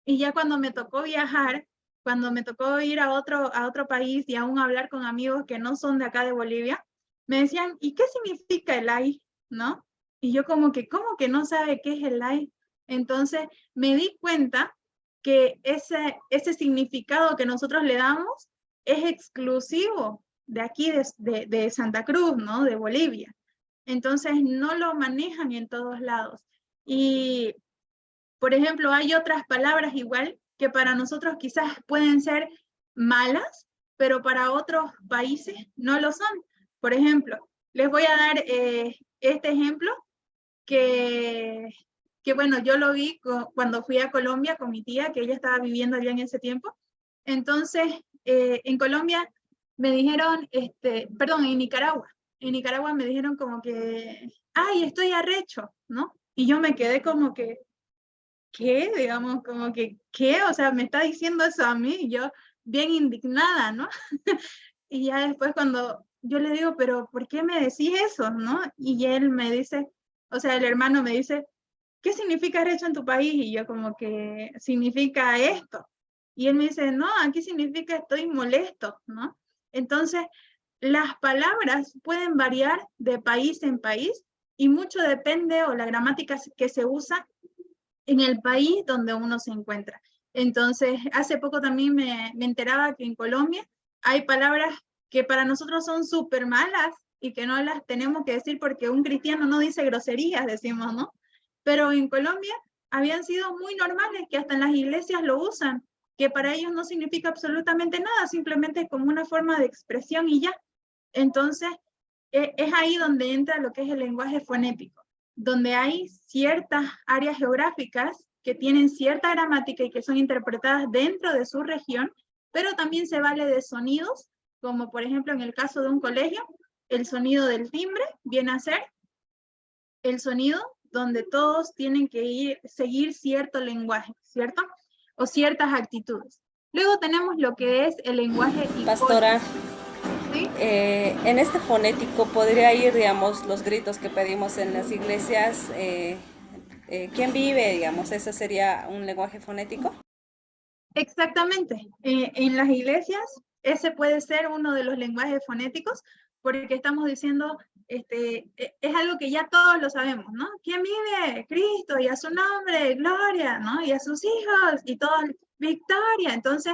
A: Y ya cuando me tocó viajar, cuando me tocó ir a otro país y aún hablar con amigos que no son de acá de Bolivia, me decían, ¿y qué significa el ay? ¿No? Y yo como que, ¿cómo que no sabe qué es el ay? Entonces me di cuenta que ese significado que nosotros le damos es exclusivo de aquí, de Santa Cruz, ¿no? De Bolivia. Entonces no lo manejan en todos lados. Y, por ejemplo, hay otras palabras igual que para nosotros quizás pueden ser malas, pero para otros países no lo son. Por ejemplo, les voy a dar este ejemplo que bueno, yo lo vi cuando fui a Colombia con mi tía, que ella estaba viviendo allá en ese tiempo. Entonces, en Colombia me dijeron, perdón, en Nicaragua me dijeron como que, ay, estoy arrecho, ¿no? Y yo me quedé como que, ¿qué? Digamos, como que, ¿qué? O sea, me está diciendo eso a mí, y yo bien indignada, ¿no? Y ya después cuando yo le digo, pero ¿por qué me decís eso, no? Y él me dice, o sea, el hermano me dice, ¿qué significa arrecho en tu país? Y yo como que significa esto. Y él me dice, no, aquí significa estoy molesto, ¿no? Entonces, las palabras pueden variar de país en país y mucho depende, o la gramática que se usa en el país donde uno se encuentra. Entonces, hace poco también me enteraba que en Colombia hay palabras que para nosotros son súper malas y que no las tenemos que decir porque un cristiano no dice groserías, decimos, ¿no? Pero en Colombia habían sido muy normales, que hasta en las iglesias lo usan, que para ellos no significa absolutamente nada, simplemente es como una forma de expresión y ya. Entonces, es ahí donde entra lo que es el lenguaje fonético, donde hay ciertas áreas geográficas que tienen cierta gramática y que son interpretadas dentro de su región, pero también se vale de sonidos, como por ejemplo en el caso de un colegio, el sonido del timbre viene a ser el sonido donde todos tienen que seguir cierto lenguaje, ¿cierto? O ciertas actitudes. Luego tenemos lo que es el lenguaje icónico.
D: Pastora,
A: ¿Sí?
D: en este fonético podría ir, digamos, los gritos que pedimos en las iglesias. ¿Quién vive, digamos? ¿Ese sería un lenguaje fonético?
A: Exactamente. En las iglesias, ese puede ser uno de los lenguajes fonéticos, porque estamos diciendo, es algo que ya todos lo sabemos, ¿no? ¿Quién vive? Cristo, y a su nombre, gloria, ¿no? Y a sus hijos, y todo, victoria. Entonces,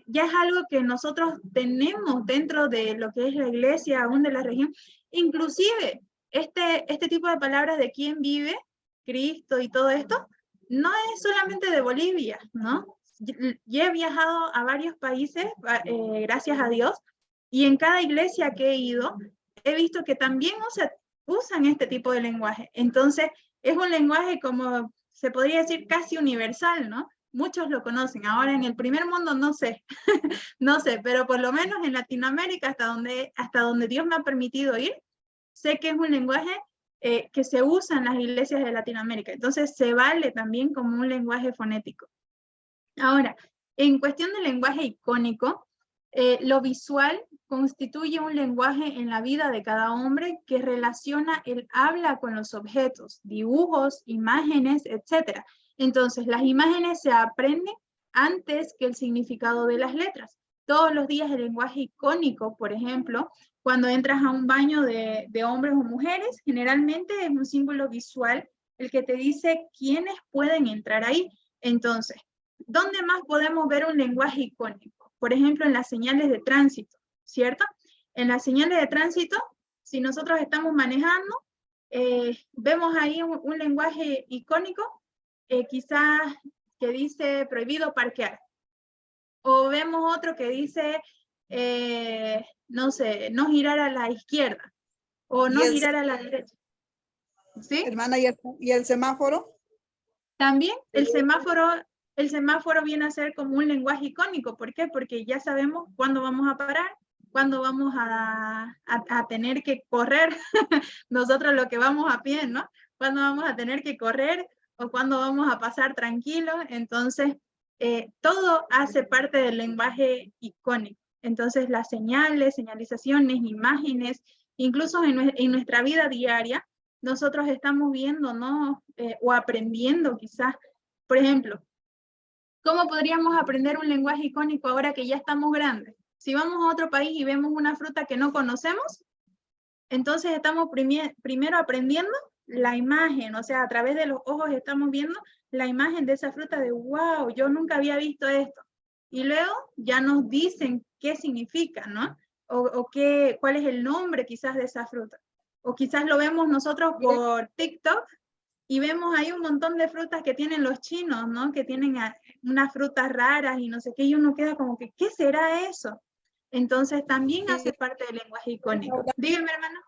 A: ya es algo que nosotros tenemos dentro de lo que es la iglesia, aún de la región. Inclusive, este tipo de palabras de quién vive, Cristo y todo esto, no es solamente de Bolivia, ¿no? Yo he viajado a varios países, gracias a Dios, y en cada iglesia que he ido, he visto que también usan este tipo de lenguaje. Entonces, es un lenguaje como, se podría decir, casi universal, ¿no? Muchos lo conocen. Ahora, en el primer mundo, no sé, no sé, pero por lo menos en Latinoamérica, hasta donde Dios me ha permitido ir, sé que es un lenguaje que se usa en las iglesias de Latinoamérica. Entonces, se vale también como un lenguaje fonético. Ahora, en cuestión del lenguaje icónico, lo visual constituye un lenguaje en la vida de cada hombre que relaciona el habla con los objetos, dibujos, imágenes, etc. Entonces, las imágenes se aprenden antes que el significado de las letras. Todos los días el lenguaje icónico, por ejemplo, cuando entras a un baño de hombres o mujeres, generalmente es un símbolo visual el que te dice quiénes pueden entrar ahí. Entonces, ¿dónde más podemos ver un lenguaje icónico? Por ejemplo, en las señales de tránsito, ¿cierto? En las señales de tránsito, si nosotros estamos manejando, vemos ahí un lenguaje icónico, quizás que dice prohibido parquear. O vemos otro que dice, no sé, no girar a la izquierda. O no girar a la derecha. ¿Sí?
C: Hermana, ¿y el semáforo?
A: También el semáforo viene a ser como un lenguaje icónico. ¿Por qué? Porque ya sabemos cuándo vamos a parar, cuándo vamos a tener que correr. Nosotros lo que vamos a pie, ¿no? Cuándo vamos a tener que correr o cuándo vamos a pasar tranquilos. Entonces, todo hace parte del lenguaje icónico. Entonces, las señales, señalizaciones, imágenes, incluso en nuestra vida diaria, nosotros estamos viendo, ¿no? O aprendiendo quizás. Por ejemplo, ¿cómo podríamos aprender un lenguaje icónico ahora que ya estamos grandes? Si vamos a otro país y vemos una fruta que no conocemos, entonces estamos primero aprendiendo la imagen, o sea, a través de los ojos estamos viendo la imagen de esa fruta de wow, yo nunca había visto esto. Y luego ya nos dicen qué significa, ¿no? O cuál es el nombre quizás de esa fruta. O quizás lo vemos nosotros por TikTok y vemos ahí un montón de frutas que tienen los chinos, ¿no? Que tienen unas frutas raras y no sé qué, y uno queda como que, ¿qué será eso? Entonces también hace parte del lenguaje icónico. Dígame, hermano.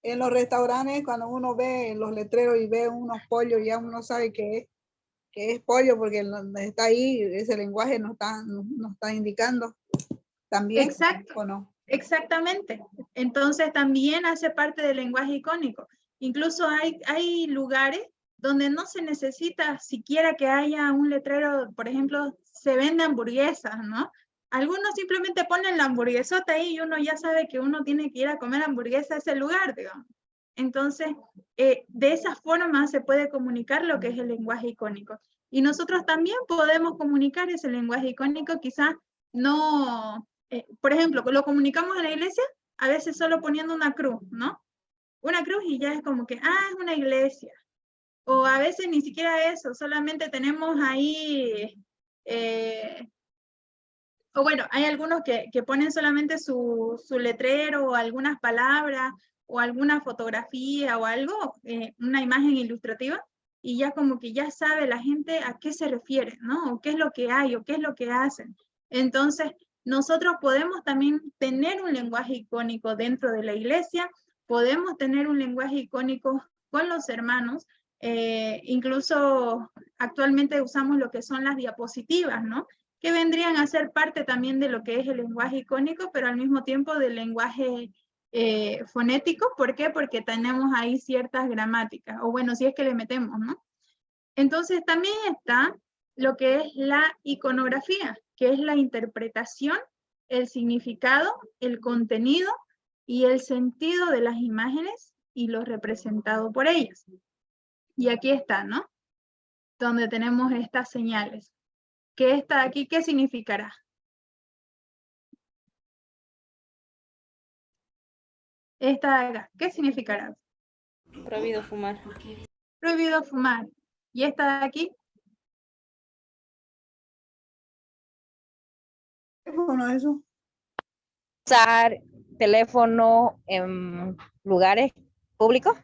C: En los restaurantes, cuando uno ve los letreros y ve unos pollos, ya uno sabe que es pollo, porque está ahí, ese lenguaje nos está indicando también.
A: Exacto.
C: ¿O no?
A: Exactamente. Entonces también hace parte del lenguaje icónico. Incluso hay lugares donde no se necesita siquiera que haya un letrero, por ejemplo, se venden hamburguesas, ¿no? Algunos simplemente ponen la hamburguesota ahí y uno ya sabe que uno tiene que ir a comer hamburguesa a ese lugar, digamos. Entonces, de esa forma se puede comunicar lo que es el lenguaje icónico. Y nosotros también podemos comunicar ese lenguaje icónico, quizás no, por ejemplo, lo comunicamos en la iglesia, a veces solo poniendo una cruz, ¿no? Una cruz y ya es como que, es una iglesia. O a veces ni siquiera eso, solamente tenemos ahí, o bueno, hay algunos que ponen solamente su letrero o algunas palabras o alguna fotografía o algo, una imagen ilustrativa, y ya como que ya sabe la gente a qué se refiere, ¿no? O qué es lo que hay, o qué es lo que hacen. Entonces, nosotros podemos también tener un lenguaje icónico dentro de la iglesia, podemos tener un lenguaje icónico con los hermanos, incluso actualmente usamos lo que son las diapositivas, ¿no? Que vendrían a ser parte también de lo que es el lenguaje icónico, pero al mismo tiempo del lenguaje fonético. ¿Por qué? Porque tenemos ahí ciertas gramáticas, o bueno, si es que le metemos, ¿no? Entonces también está lo que es la iconografía, que es la interpretación, el significado, el contenido y el sentido de las imágenes y lo representado por ellas. Y aquí está, ¿no? Donde tenemos estas señales. ¿Qué está aquí? ¿Qué significará? Esta de acá, ¿qué significará?
D: Prohibido fumar.
A: Prohibido fumar. ¿Y esta de aquí?
C: ¿Qué es eso?
G: Usar teléfono en lugares públicos.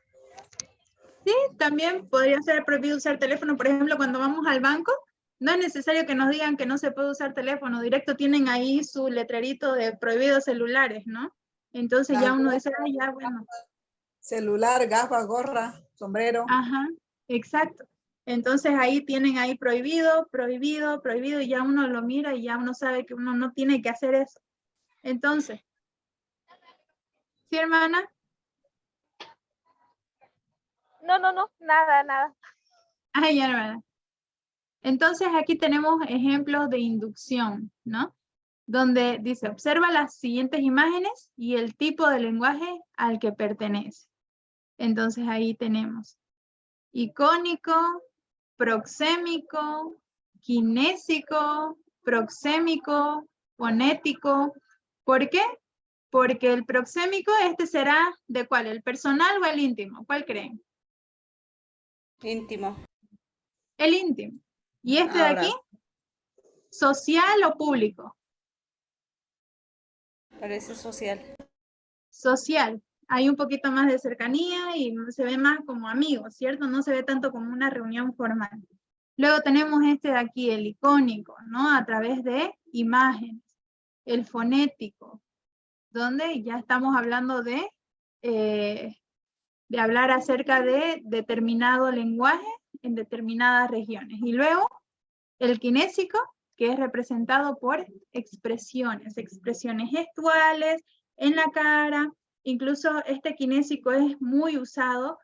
A: Sí, también podría ser prohibido usar teléfono. Por ejemplo, cuando vamos al banco, no es necesario que nos digan que no se puede usar teléfono. Directo tienen ahí su letrerito de prohibidos celulares, ¿no? Entonces ya uno dice, ya, bueno.
C: Celular, gafas, gorra, sombrero.
A: Ajá, exacto. Entonces ahí tienen ahí prohibido, prohibido, prohibido, y ya uno lo mira y ya uno sabe que uno no tiene que hacer eso. Entonces, ¿sí, hermana?
G: No, nada.
A: Ay, hermana. Entonces aquí tenemos ejemplos de inducción, ¿no? Donde dice, observa las siguientes imágenes y el tipo de lenguaje al que pertenece. Entonces ahí tenemos icónico, proxémico, kinésico, proxémico, fonético. ¿Por qué? Porque el proxémico, este será ¿de cuál? ¿El personal o el íntimo? ¿Cuál creen?
D: Íntimo.
A: El íntimo. ¿Y este de aquí? ¿Social o público?
D: Parece social.
A: Social. Hay un poquito más de cercanía y se ve más como amigos, ¿cierto? No se ve tanto como una reunión formal. Luego tenemos este de aquí, el icónico, ¿no? A través de imágenes. El fonético, donde ya estamos hablando de hablar acerca de determinado lenguaje en determinadas regiones. Y luego el kinésico, que es representado por expresiones gestuales en la cara. Incluso este kinésico es muy usado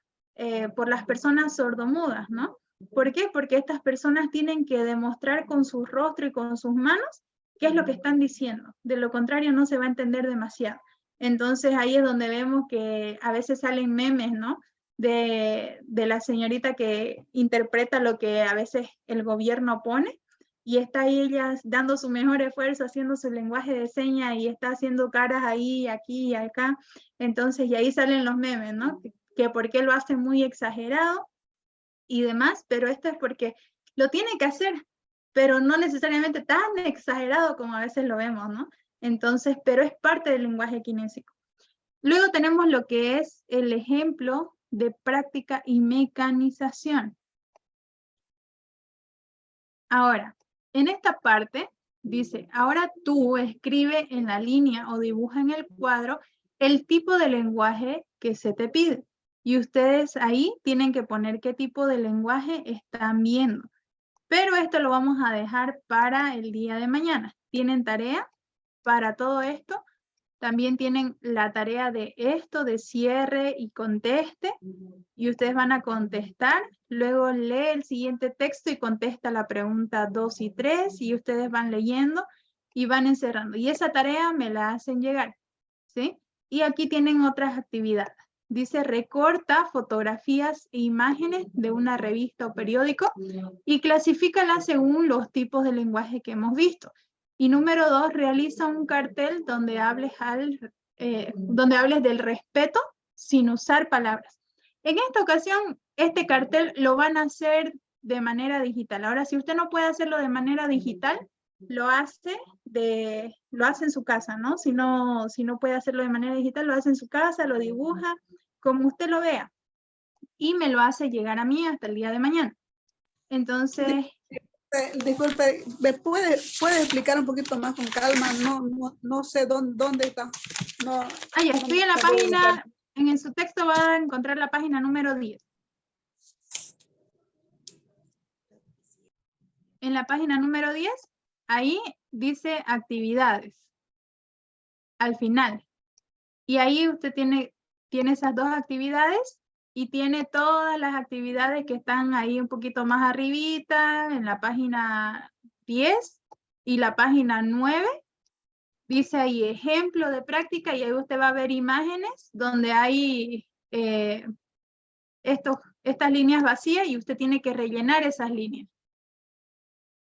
A: por las personas sordomudas, ¿no? ¿Por qué? Porque estas personas tienen que demostrar con su rostro y con sus manos qué es lo que están diciendo. De lo contrario no se va a entender demasiado. Entonces ahí es donde vemos que a veces salen memes, ¿no? De la señorita que interpreta lo que a veces el gobierno pone y está ahí ella dando su mejor esfuerzo, haciendo su lenguaje de señas y está haciendo caras ahí, aquí y acá. Entonces, y ahí salen los memes, ¿no? Que por qué lo hace muy exagerado y demás, pero esto es porque lo tiene que hacer, pero no necesariamente tan exagerado como a veces lo vemos, ¿no? Entonces, pero es parte del lenguaje kinésico. Luego tenemos lo que es el ejemplo de práctica y mecanización. Ahora, en esta parte dice, ahora tú escribe en la línea o dibuja en el cuadro el tipo de lenguaje que se te pide. Y ustedes ahí tienen que poner qué tipo de lenguaje están viendo. Pero esto lo vamos a dejar para el día de mañana. ¿Tienen tarea para todo esto? También tienen la tarea de esto, de cierre y conteste, y ustedes van a contestar, luego lee el siguiente texto y contesta la pregunta 2 y 3, y ustedes van leyendo y van encerrando. Y esa tarea me la hacen llegar, ¿sí? Y aquí tienen otras actividades. Dice, recorta fotografías e imágenes de una revista o periódico y clasifícalas según los tipos de lenguaje que hemos visto. Y número 2, realiza un cartel donde hables del respeto sin usar palabras. En esta ocasión, este cartel lo van a hacer de manera digital. Ahora, si usted no puede hacerlo de manera digital, lo hace en su casa, ¿no? Si no puede hacerlo de manera digital, lo hace en su casa, lo dibuja, como usted lo vea. Y me lo hace llegar a mí hasta el día de mañana. Entonces...
C: Disculpe, ¿me puede explicar un poquito más con calma? No sé dónde está. No,
A: ya estoy en la página, en su texto va a encontrar la página número 10. En la página número 10, ahí dice actividades, al final. Y ahí usted tiene esas dos actividades y tiene todas las actividades que están ahí un poquito más arribita, en la página 10 y la página 9. Dice ahí ejemplo de práctica y ahí usted va a ver imágenes donde hay estas líneas vacías y usted tiene que rellenar esas líneas.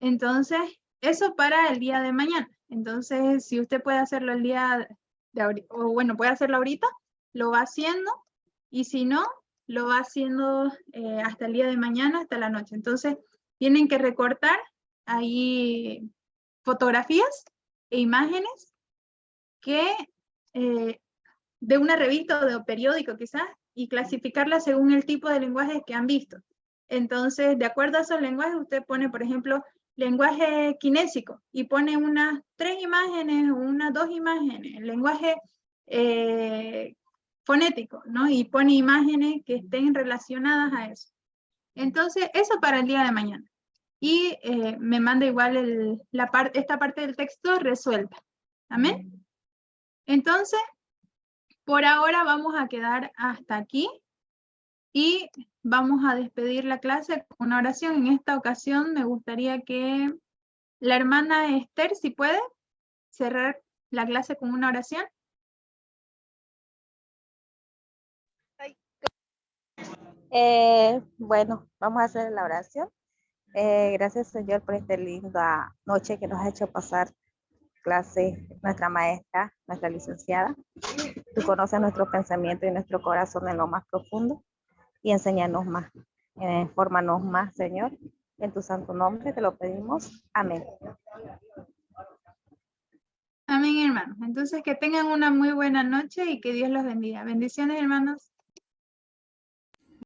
A: Entonces, eso para el día de mañana. Entonces, si usted puede hacerlo el día de ahorita, o bueno, puede hacerlo ahorita, lo va haciendo, y si no, lo va haciendo hasta el día de mañana, hasta la noche. Entonces, tienen que recortar ahí fotografías e imágenes que de una revista o de un periódico quizás, y clasificarlas según el tipo de lenguaje que han visto. Entonces, de acuerdo a esos lenguajes, usted pone, por ejemplo, lenguaje kinésico y pone unas 3 imágenes o unas 2 imágenes, lenguaje fonético, ¿no? Y pone imágenes que estén relacionadas a eso. Entonces, eso para el día de mañana. Y me manda igual esta parte del texto resuelta. ¿Amén? Entonces, por ahora vamos a quedar hasta aquí y vamos a despedir la clase con una oración. En esta ocasión me gustaría que la hermana Esther, si puede, cerrar la clase con una oración.
G: Bueno, vamos a hacer la oración. Gracias, Señor, por esta linda noche que nos ha hecho pasar clase nuestra maestra, nuestra licenciada. Tú conoces nuestro pensamiento y nuestro corazón en lo más profundo y enséñanos más, fórmanos más, Señor. En tu santo nombre te lo pedimos. Amén.
A: Amén, hermanos. Entonces, que tengan una muy buena noche y que Dios los bendiga. Bendiciones, hermanos.